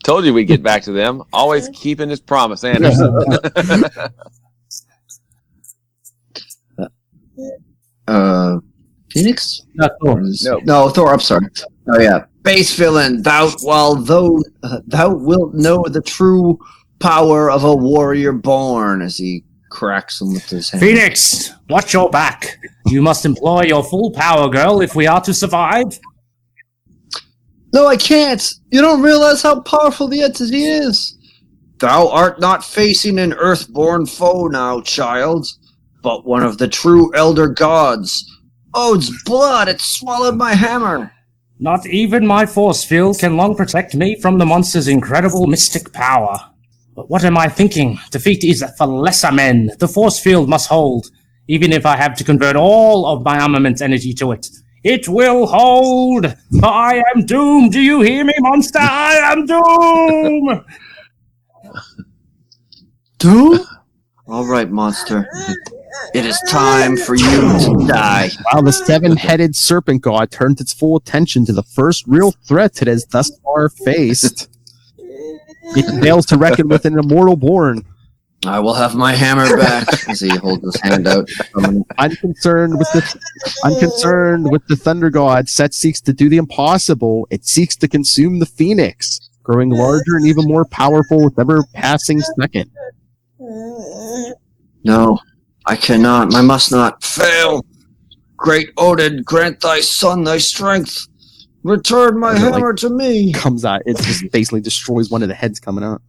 Told you we'd get back to them. Always keeping his promise, Anderson. Phoenix? No, Thor. No, Thor. I'm sorry. Oh yeah, base villain. Thou wilt know the true power of a warrior born. As he cracks him with his hand. Phoenix, watch your back. You must employ your full power, girl, if we are to survive. No, I can't. You don't realize how powerful the entity is. Thou art not facing an earthborn foe now, child, but one of the true elder gods. Ode's blood, it swallowed my hammer. Not even my force field can long protect me from the monster's incredible mystic power. But what am I thinking? Defeat is for lesser men. The force field must hold, even if I have to convert all of my armament energy to it. It will hold, for I am doomed. Do you hear me, monster? I am doomed! Doom? All right, monster. It is time for you to die. While the seven-headed serpent god turns its full attention to the first real threat it has thus far faced, it fails to reckon with an immortal born. I will have my hammer back as he holds his hand out. Unconcerned with the thunder god, Set seeks to do the impossible. It seeks to consume the phoenix, growing larger and even more powerful with every passing second. No, I cannot. I must not fail. Great Odin, grant thy son thy strength. Return my hammer to me. Comes out, it just basically destroys one of the heads coming out.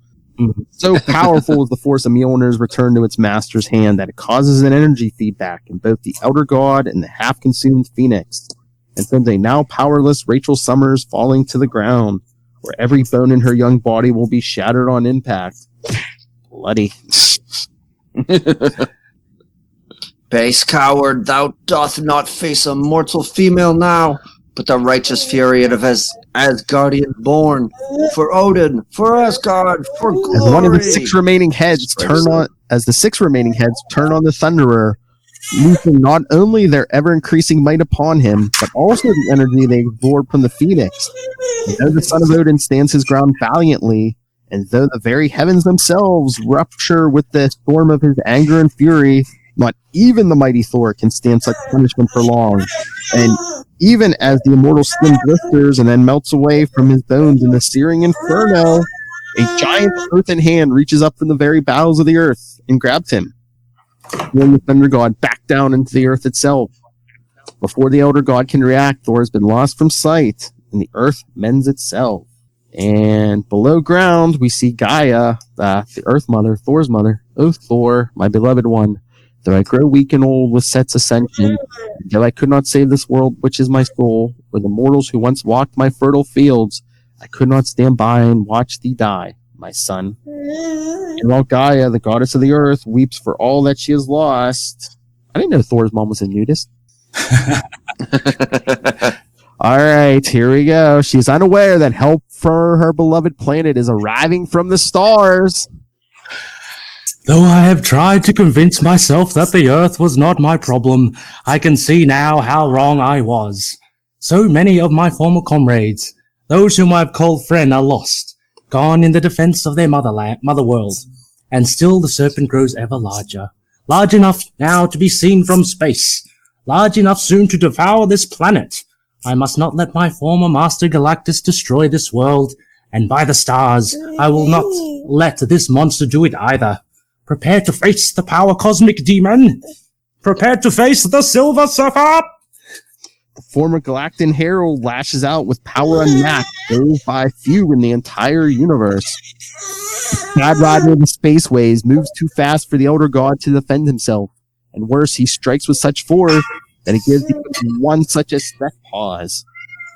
So powerful is the force of Mjolnir's return to its master's hand that it causes an energy feedback in both the Elder God and the half-consumed Phoenix, and sends a now powerless Rachel Summers falling to the ground, where every bone in her young body will be shattered on impact. Bloody. Base coward, thou doth not face a mortal female now, but the righteous fury of Asgardian born, for Odin, for Asgard, for glory. As one of the six remaining heads turn on the Thunderer, losing not only their ever-increasing might upon him, but also the energy they absorb from the Phoenix. And though the son of Odin stands his ground valiantly, and though the very heavens themselves rupture with the storm of his anger and fury, not even the mighty Thor can stand such punishment for long. And even as the immortal skin blisters and then melts away from his bones in the searing inferno, a giant earthen hand reaches up from the very bowels of the earth and grabs him, throwing the thunder god back down into the earth itself. Before the elder god can react, Thor has been lost from sight, and the earth mends itself. And below ground, we see Gaia, the Earth Mother, Thor's mother. "O Thor, my beloved one, though I grow weak and old with Set's ascension, though I could not save this world, which is my soul, or the mortals who once walked my fertile fields, I could not stand by and watch thee die, my son." And while Gaia, the goddess of the earth, weeps for all that she has lost. I didn't know Thor's mom was a nudist. All right, here we go. She's unaware that help for her beloved planet is arriving from the stars. Though I have tried to convince myself that the Earth was not my problem, I can see now how wrong I was. So many of my former comrades, those whom I've called friend, are lost, gone in the defense of their mother world. And still the serpent grows ever larger, large enough now to be seen from space, large enough soon to devour this planet. I must not let my former master Galactus destroy this world, and by the stars, I will not let this monster do it either. Prepare to face the power cosmic demon. Prepare to face the Silver Surfer. The former Galactan herald lashes out with power unmatched, those by few in the entire universe. Mad Rider of the Spaceways moves too fast for the Elder God to defend himself, and worse, he strikes with such force that it gives even one such a step pause.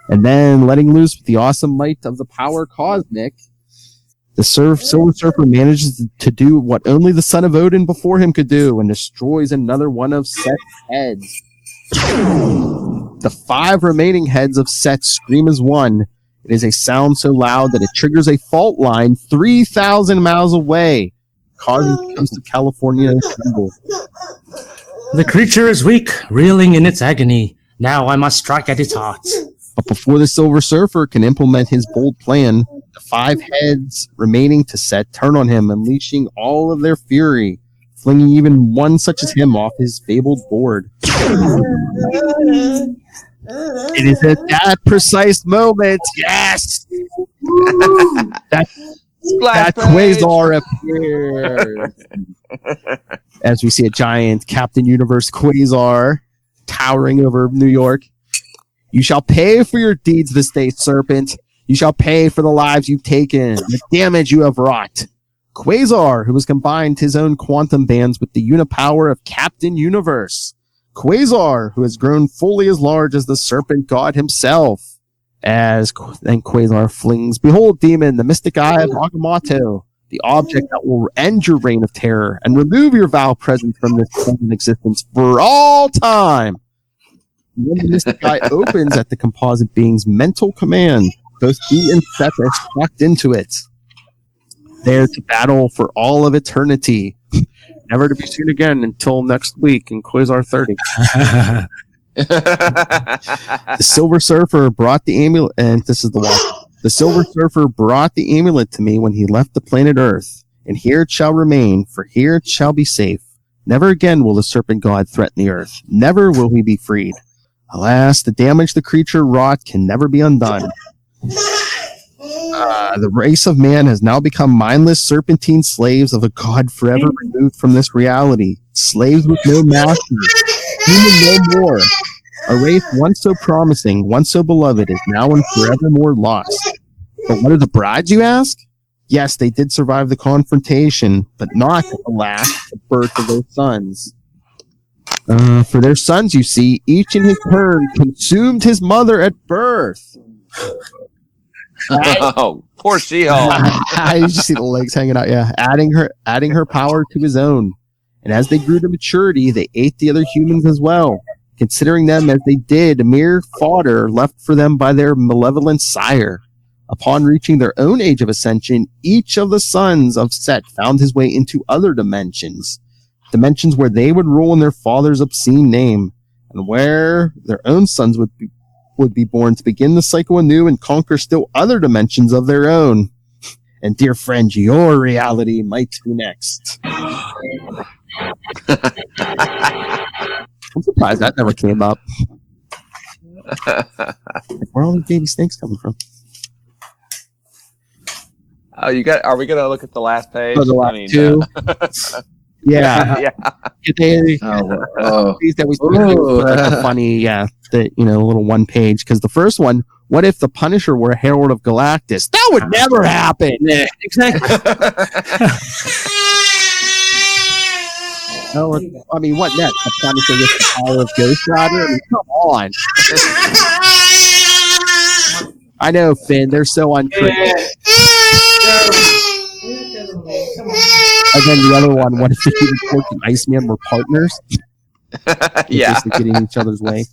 And then, letting loose with the awesome might of the power cosmic, the Silver Surfer manages to do what only the son of Odin before him could do, and destroys another one of Set's heads. The 5 remaining heads of Set scream as one. It is a sound so loud that it triggers a fault line 3,000 miles away, causing the coast of California to tremble. The creature is weak, reeling in its agony. Now I must strike at its heart. But before the Silver Surfer can implement his bold plan, the 5 heads remaining to Set turn on him, unleashing all of their fury, flinging even one such as him off his fabled board. It is at that precise moment, yes, that Quasar appears. As we see a giant Captain Universe Quasar towering over New York. "You shall pay for your deeds this day, serpent. You shall pay for the lives you've taken, the damage you have wrought. Quasar, who has combined his own quantum bands with the unipower of Captain Universe. Quasar, who has grown fully as large as the serpent god himself. As then Quasar flings, "Behold, demon, the mystic eye of Agamotto, the object that will end your reign of terror and remove your vile presence from this present existence for all time." When the mystic eye opens at the composite being's mental command, both he and Seth are sucked into it, there to battle for all of eternity, never to be seen again until next week in Quasar 30. The Silver Surfer brought the amulet, and this is the one. The Silver Surfer brought the amulet to me when he left the planet Earth, and here it shall remain, for here it shall be safe. Never again will the serpent god threaten the Earth. Never will he be freed. Alas, the damage the creature wrought can never be undone. The race of man has now become mindless serpentine slaves of a god forever removed from this reality. Slaves with no master. Human no more. A race once so promising, once so beloved, is now and forevermore lost. But what are the brides, you ask? Yes, they did survive the confrontation, but not, alas, the birth of their sons. For their sons, you see, each in his turn consumed his mother at birth. Oh, poor She-Hulk. You just see the legs hanging out. Yeah, adding her power to his own. And as they grew to maturity, they ate the other humans as well, considering them as they did mere fodder left for them by their malevolent sire. Upon reaching their own age of ascension, each of the sons of Set found his way into other dimensions where they would rule in their father's obscene name, and where their own sons would be born to begin the cycle anew and conquer still other dimensions of their own. And dear friend, your reality might be next. I'm surprised that never came up. Where are all these baby snakes coming from? Oh, are we gonna look at the last page? Oh, the last two. Yeah. These that we like a funny, little one page. Because the first one, what if the Punisher were a herald of Galactus? That would never happen. Yeah, exactly. No, I mean, what next? The Punisher with the power of Ghost Rider? I mean, come on. I know, Finn. They're so untrue. And then the other one, what if the Human Torch and Iceman were partners? Yeah. Just getting in each other's way.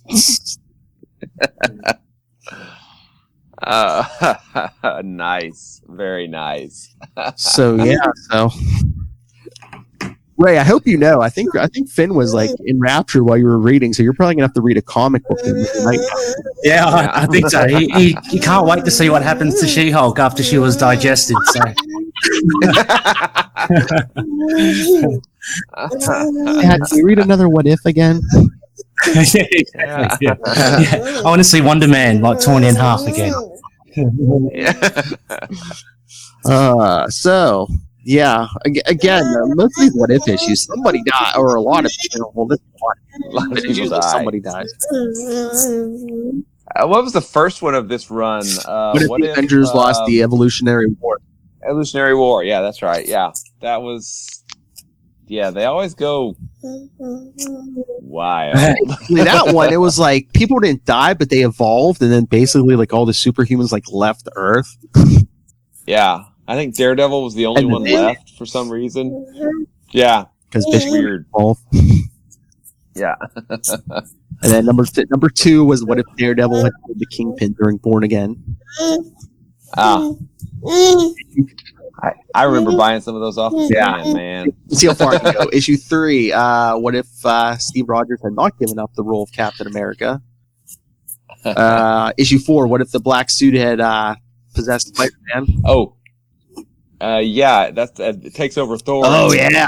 Nice. Very nice. So Ray, I hope you know. I think Finn was like enraptured while you were reading, so you're probably gonna have to read a comic book tonight. Yeah, I think so. He can't wait to see what happens to She-Hulk after she was digested. So. Can you read another What If again? Yeah. I want to see Wonder Man like torn in half again. Again, most of these What If issues, somebody died, or a lot of people. Well, this A lot of people died. Somebody dies. What was the first one of this run? What if the Avengers lost the Evolutionary War? Evolutionary War. Yeah, that's right. Yeah, that was. Yeah, they always go wild. That one, it was like people didn't die, but they evolved, and then basically like all the superhumans like left Earth. Yeah, I think Daredevil was the only one left for some reason. Yeah, because weird. Yeah. And then number two was what if Daredevil had killed the Kingpin during Born Again? I remember buying some of those off the stand, man. See how far I can go. Issue 3, what if Steve Rogers had not given up the role of Captain America? Issue 4, what if the black suit had possessed Spider-Man? Oh. Yeah, it takes over Thor. Oh, yeah.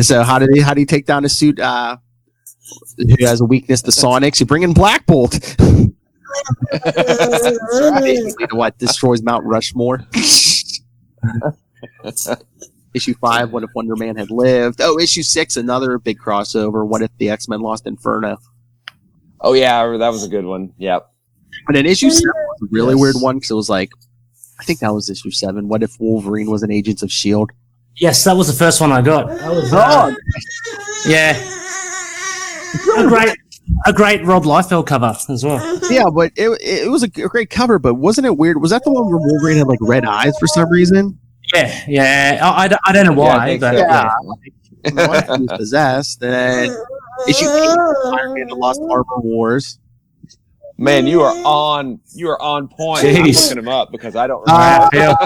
So how did he take down a suit who has a weakness to Sonics? You bring in Black Bolt. What destroys Mount Rushmore? Issue 5, what if Wonder Man had lived? Oh, issue 6, another big crossover. What if the X-Men lost Inferno? Oh yeah, that was a good one. Yep. And then issue 7 was a really weird one because it was like I think that was issue 7. What if Wolverine was an Agents of S.H.I.E.L.D.? Yes, that was the first one I got. That was, yeah. A great Rob Liefeld cover as well. Yeah, but it was a great cover, but wasn't it weird? Was that the one where Wolverine had like red eyes for some reason? Yeah. I don't know why, but yeah. He was possessed. And then issue 8, Iron-Man: The Lost Armor Wars. Man, you are on point. Jeez. I'm looking him up because I don't remember.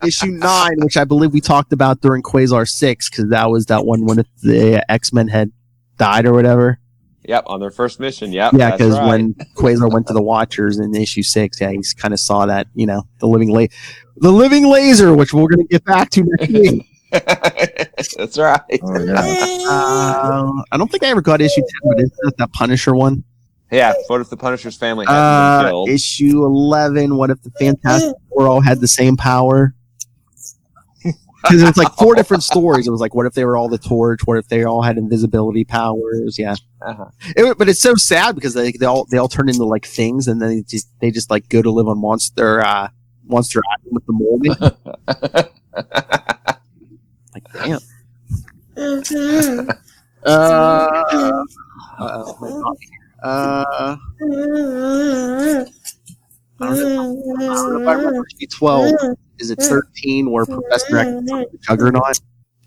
Issue 9, which I believe we talked about during Quasar 6, because that was that one when the X-Men had died or whatever. Yep, on their first mission. Yep. Yeah, because when Quasar went to the Watchers in issue 6, yeah, he kind of saw that, the living laser, which we're going to get back to next week. That's right. Oh, yeah. I don't think I ever got issue 10, but isn't that the Punisher one? Yeah, what if the Punisher's family hadn't been killed? Issue 11, what if the Fantastic Four all had the same power? Because it was like 4 different stories. It was like, what if they were all the Torch? What if they all had invisibility powers? Yeah. But it's so sad because they all turn into like things, and then they just like go to live on Monster Island with the Moldy. Like, damn. I don't know if I remember issue 12. Is it 13 where Professor X is the Juggernaut?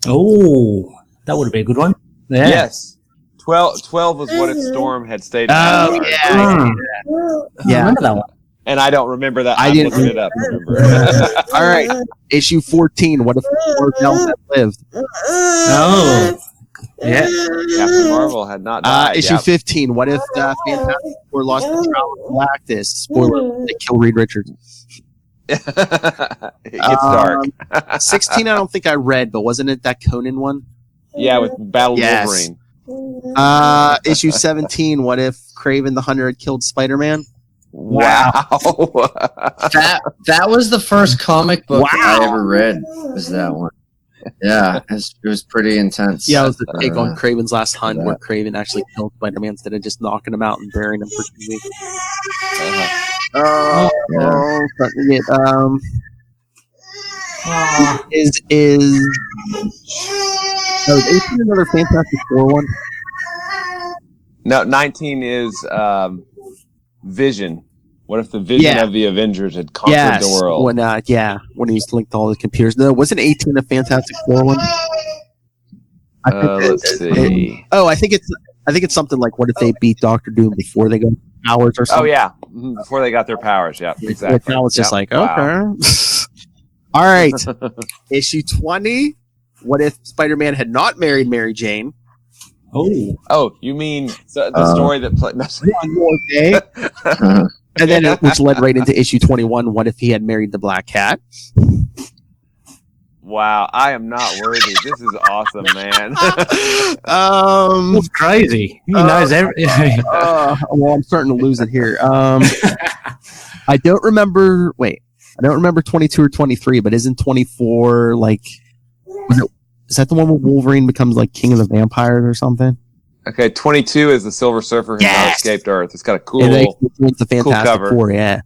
Oh, that would have been a good one. Yeah. Yes. 12 was what if Storm had stayed. Oh, yeah. I remember that one. And I don't remember that. I I'm didn't looking it up. Remember. All right. Issue 14. What if Marvel had lived? Oh. Yeah. Captain Marvel had not died. Issue 15. What if Fantastic Four lost control of Galactus? Spoiler: they kill Reed Richards. It gets dark. 16. I don't think I read, but wasn't it that Conan one? Yeah, with Battle Yes. Wolverine. Issue 17. What if Kraven the Hunter had killed Spider-Man? Wow. That was the first comic book I ever read. Was that one? Yeah, it was pretty intense. Yeah, it was the take on Kraven's Last Hunt, where Kraven actually killed Spider-Man instead of just knocking him out and burying him for 2 weeks. Is 18 another Fantastic Four one? No, 19 is Vision. What if the Vision of the Avengers had conquered the world? When when he's linked to all the computers. No, wasn't 18 a Fantastic Four one? Let's see. I think it's something like, what if they beat Doctor Doom before they got powers or something? Oh yeah, before they got their powers. Yeah, exactly. Now it's just like, okay. Wow. All right. Issue 20. What if Spider-Man had not married Mary Jane? Oh, you mean the story that played? And then which led right into issue 21. What if he had married the Black Cat? Wow, I am not worthy. This is awesome, man. That's crazy. He knows everything. Well, I'm starting to lose it here. I don't remember. Wait, I don't remember 22 or 23, but isn't 24 like? Is that the one where Wolverine becomes like king of the vampires or something? Okay, 22 is the Silver Surfer who now escaped Earth. It's got a cool, the Fantastic cover. Four, yeah.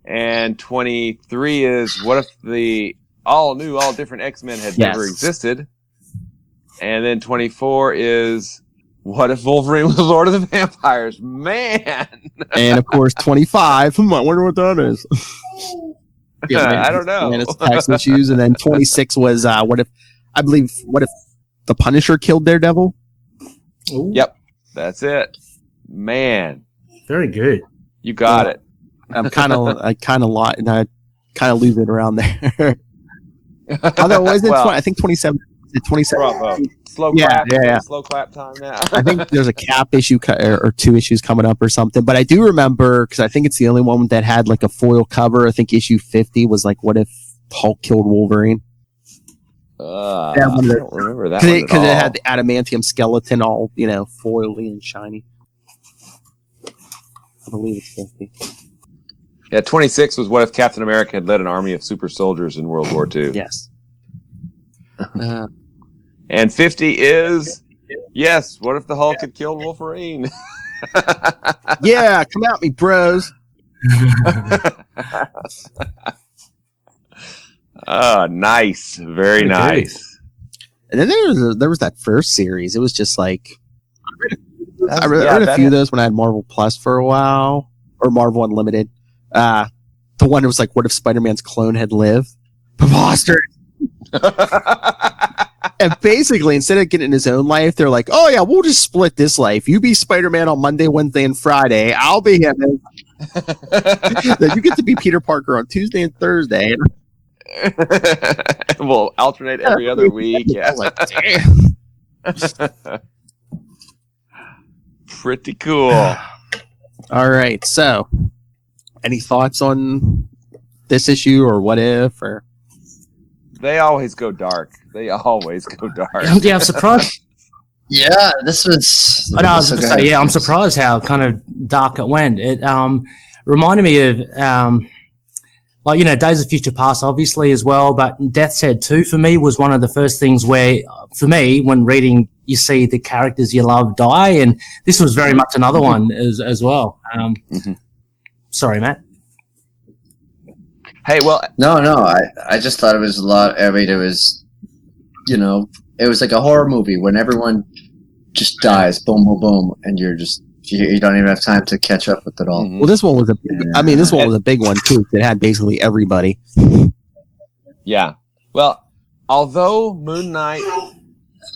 And 23 is what if the all different X-Men had never existed? And then 24 is what if Wolverine was Lord of the Vampires? Man! And of course 25. I wonder what that is. I don't know. And it's tax issues. And then 26 was what if the Punisher killed Daredevil? Ooh. Yep, that's it. Man, very good. You got it. I kind of lose it around there. Although wasn't I think 27. 27. Bravo. Slow clap. Yeah. Slow clap time now. I think there's a Cap issue or 2 issues coming up or something. But I do remember, because I think it's the only one that had like a foil cover. I think issue 50 was like, what if Hulk killed Wolverine? I don't remember that one because it had the adamantium skeleton all foily and shiny. I believe it's 50. Yeah, 26 was what if Captain America had led an army of super soldiers in World War II. Yes. And 50 is what if the Hulk had killed Wolverine? Yeah, come at me, bros. Oh, nice. Very nice. And then there was that first series. It was just like I read a that few of those when I had Marvel Plus for a while, or Marvel Unlimited. The one that was like, what if Spider-Man's clone had lived? Preposterous. And basically, instead of getting his own life, they're like, oh yeah, we'll just split this life. You be Spider-Man on Monday, Wednesday, and Friday. I'll be him. Then you get to be Peter Parker on Tuesday and Thursday. We'll alternate every other week. Yeah. Like, damn. Pretty cool. All right. So, any thoughts on this issue or what if? Or They always go dark. They always go dark. Yeah, I'm surprised. Yeah, this was. I was going to say, I'm surprised how kind of dark it went. It reminded me of, like, you know, Days of Future Past, obviously, as well, but Death's Head 2 for me was one of the first things where, for me, when reading, you see the characters you love die, and this was very much another one as well. Sorry, Matt. Hey, well, No, I just thought it was a lot. I mean, it was, you know, it was like a horror movie when everyone just dies, boom, boom, boom, and you're just, you don't even have time to catch up with it all. well, this one was this one was a big one too. It had basically everybody. yeah. Well, although Moon Knight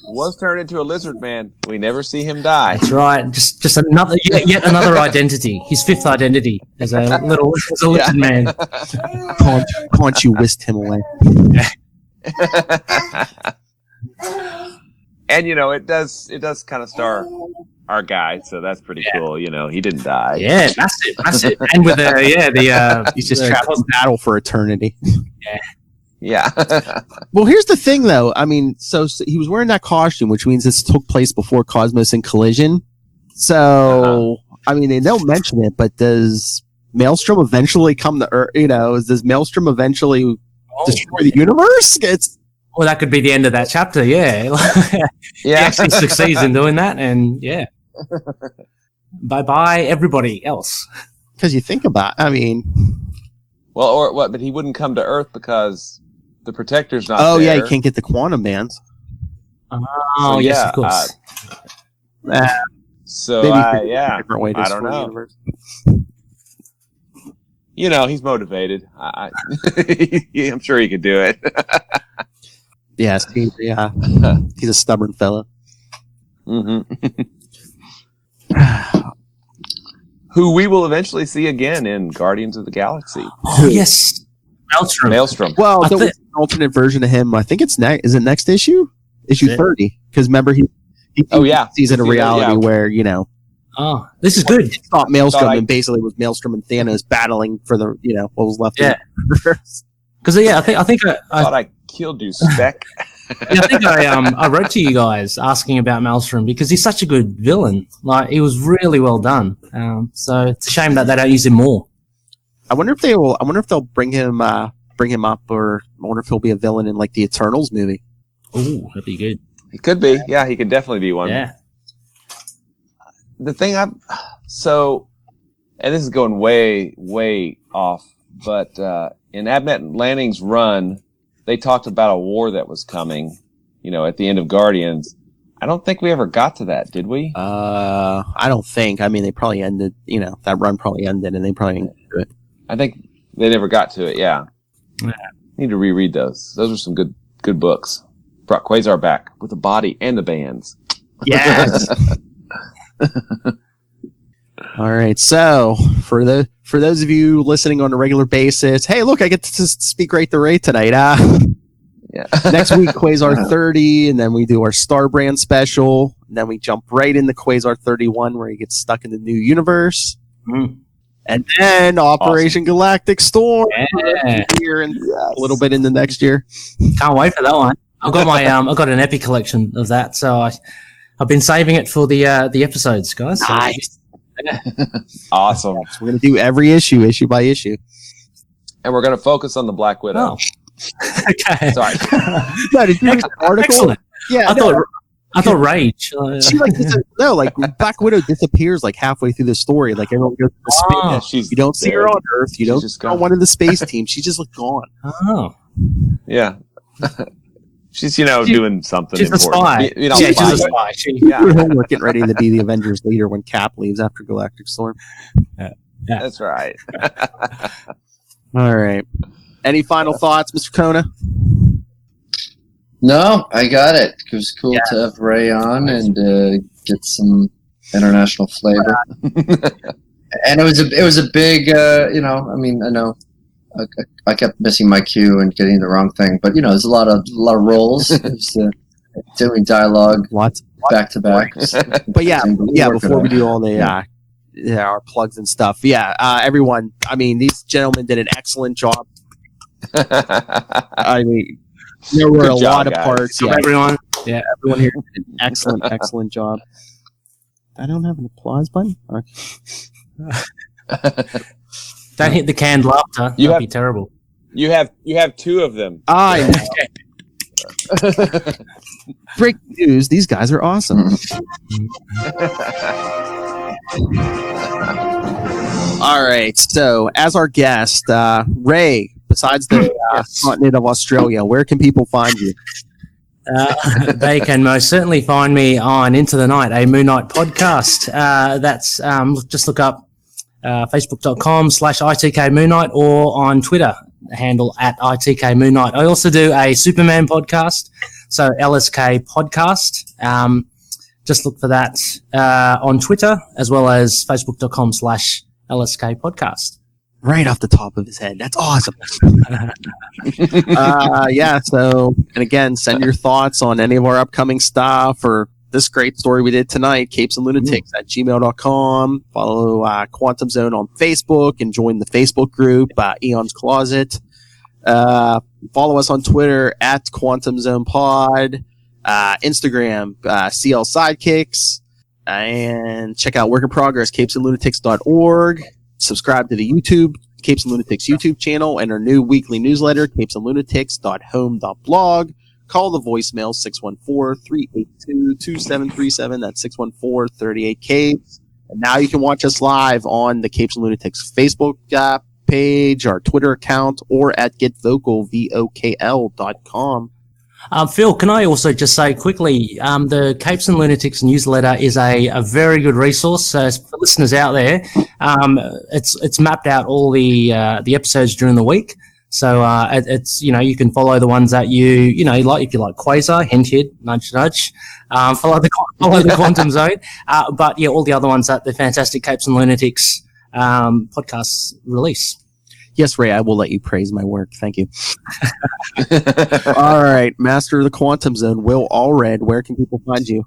was turned into a lizard man, we never see him die. That's right. Just another, yet another identity. His fifth identity as a lizard man. Can't you whisked him away? And, you know, it does kind of star our guy, so that's pretty cool. You know, he didn't die. Yeah, massive. And with He's just trapped in battle for eternity. Yeah. Well, here's the thing, though. I mean, so he was wearing that costume, which means this took place before Cosmos and Collision. So, I mean, they don't mention it, but does Maelstrom eventually come to Earth? You know, does Maelstrom eventually destroy the universe? Well, that could be the end of that chapter. Yeah, he actually succeeds in doing that, and bye everybody else. Because you think about, I mean, well, or what? But he wouldn't come to Earth because the Protector's not there. Oh, yeah, you can't get the quantum bands. Oh, So, yes, yeah, of course. So, Maybe yeah, different way to I don't destroy the know. universe. You know, he's motivated. I'm sure he could do it. Yes, he's a stubborn fella. Who we will eventually see again in Guardians of the Galaxy. Oh, yes, Maelstrom. Well, there was an alternate version of him. I think it's is it next issue? Issue 30. Because remember, he sees in a reality where, you know. Oh, this is good. It's not Maelstrom, and basically it was Maelstrom and Thanos battling for the, you know, what was left. Yeah. Because I think I thought I killed you, Spec. I think I wrote to you guys asking about Maelstrom because he's such a good villain. Like, he was really well done. So it's a shame that they don't use him more. I wonder if they'll bring him up, or I wonder if he'll be a villain in like the Eternals movie. Ooh, that'd be good. He could be. Yeah, he could definitely be one. Yeah. The thing and this is going way, way off, but in Abnett Lanning's run, they talked about a war that was coming, you know, at the end of Guardians. I don't think we ever got to that, did we? I don't think. I mean, they probably ended, you know, that run probably ended, and they probably didn't do it. I think they never got to it, yeah. Need to reread those. Those are some good books. Brought Quasar back with the body and the bands. Yes! All right, so for those of you listening on a regular basis, hey, look, I get to speak right to Ray tonight. Yeah. Next week, Quasar 30, and then we do our Star Brand special, and then we jump right into Quasar 31, where he gets stuck in the new universe, and then Operation Galactic Storm here and a little bit into next year. Can't wait for that one. I've got I've got an epic collection of that, so I've been saving it for the episodes, guys. So. Nice. Awesome. So we're going to do every issue by issue. And we're going to focus on the Black Widow. Oh. Okay. Sorry. No, did you read the article? Excellent. Yeah, I thought Rage. She like Black Widow disappears like halfway through the story. Like everyone goes to the space. Yeah, you don't see her on Earth. You don't see her on one of the space teams. She's just like gone. Oh. Yeah. She's, doing something She's a important. spy. Yeah, she's a spy. We're getting ready to be the Avengers leader when Cap leaves after Galactic Storm. That's right. All right. Any final thoughts, Mr. Kona? No, I got it. It was cool to have Ray on and get some international flavor. And it was a big, I know I kept missing my cue and getting the wrong thing, but there's a lot of roles. Doing dialogue Lots back to back. But before we do all the our plugs and stuff, everyone. I mean, these gentlemen did an excellent job. I mean, there were a lot of parts. Yeah, everyone here did an excellent job. I don't have an applause button. Don't hit the canned laughter. That'd be terrible. You have two of them. Break news, these guys are awesome. All right, so as our guest, Ray, besides the continent of Australia, where can people find you? They can most certainly find me on Into the Night, a Moon Knight podcast. That's just look up facebook.com/ITK Moon Knight or on Twitter handle @ITK Moon Knight. I also do a Superman podcast, so LSK Podcast. Just look for that on Twitter as well as facebook.com/LSK Podcast. Right off the top of his head. That's awesome. And again, send your thoughts on any of our upcoming stuff or this great story we did tonight, Capes and Lunatics @gmail.com. Follow Quantum Zone on Facebook and join the Facebook group, Eon's Closet. Follow us on Twitter @Quantum Zone Pod, Instagram, CL Sidekicks, and check out Work in Progress, capesandlunatics.org. Subscribe to the YouTube, Capes and Lunatics YouTube channel, and our new weekly newsletter, capesandlunatics.home.blog. Call the voicemail 614-382-2737. That's 614-38-CAPES. And now you can watch us live on the Capes and Lunatics Facebook page, our Twitter account, or at getvokl.com. Phil, can I also just say quickly, the Capes and Lunatics newsletter is a very good resource for listeners out there. It's mapped out all the episodes during the week. So it's you can follow the ones that you like. If you like Quasar, hint, nudge, nudge. Follow the Quantum Zone. But all the other ones that the fantastic Capes and Lunatics podcasts release. Yes, Ray, I will let you praise my work. Thank you. All right, Master of the Quantum Zone, Will Allred. Where can people find you?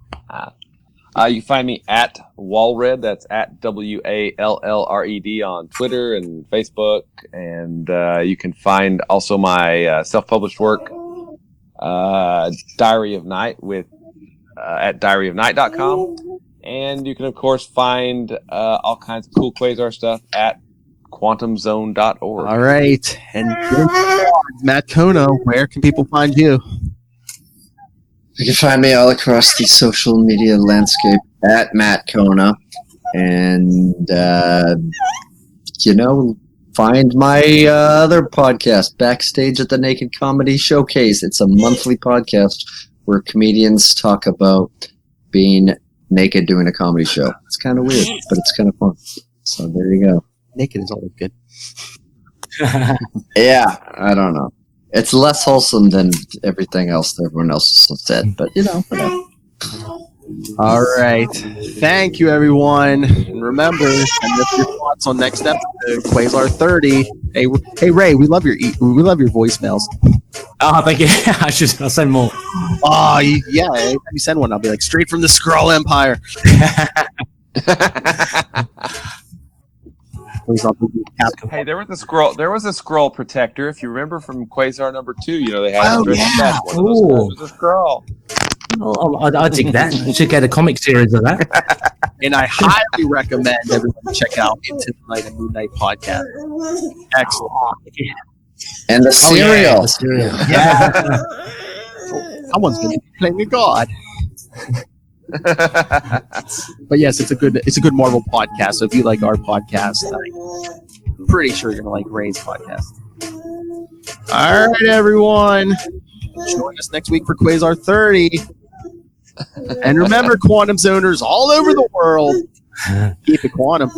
You can find me at Wallred. That's at WALLRED on Twitter and Facebook. And you can find also my self-published work, Diary of Night, at diaryofnight.com. And you can, of course, find all kinds of cool Quasar stuff at quantumzone.org. All right. And Matt Kona, where can people find you? You can find me all across the social media landscape at Matt Kona. And, find my other podcast, Backstage at the Naked Comedy Showcase. It's a monthly podcast where comedians talk about being naked doing a comedy show. It's kind of weird, but it's kind of fun. So there you go. Naked is always good. Yeah, I don't know. It's less wholesome than everything else that everyone else has said, but whatever. All right. Thank you, everyone. And remember, send us your thoughts on next episode, Quasar 30. Hey, Ray, we love your voicemails. Oh, thank you. I'll send more. Oh, yeah. Anytime you send one, I'll be like, straight from the Skrull Empire. Hey, there was a Skrull protector. If you remember from Quasar number 2, they had one of those was a Skrull. I dig that. You should get a comic series of that. And I highly recommend everyone check out Into the Night and Moon Knight podcast. Excellent. And the cereal. Yeah. Someone's going to be playing a god. But yes, it's a good Marvel podcast. So if you like our podcast, I'm pretty sure you're going to like Ray's podcast. All right, everyone. Join us next week for Quasar 30. And remember, quantum zoners all over the world, keep it quantum.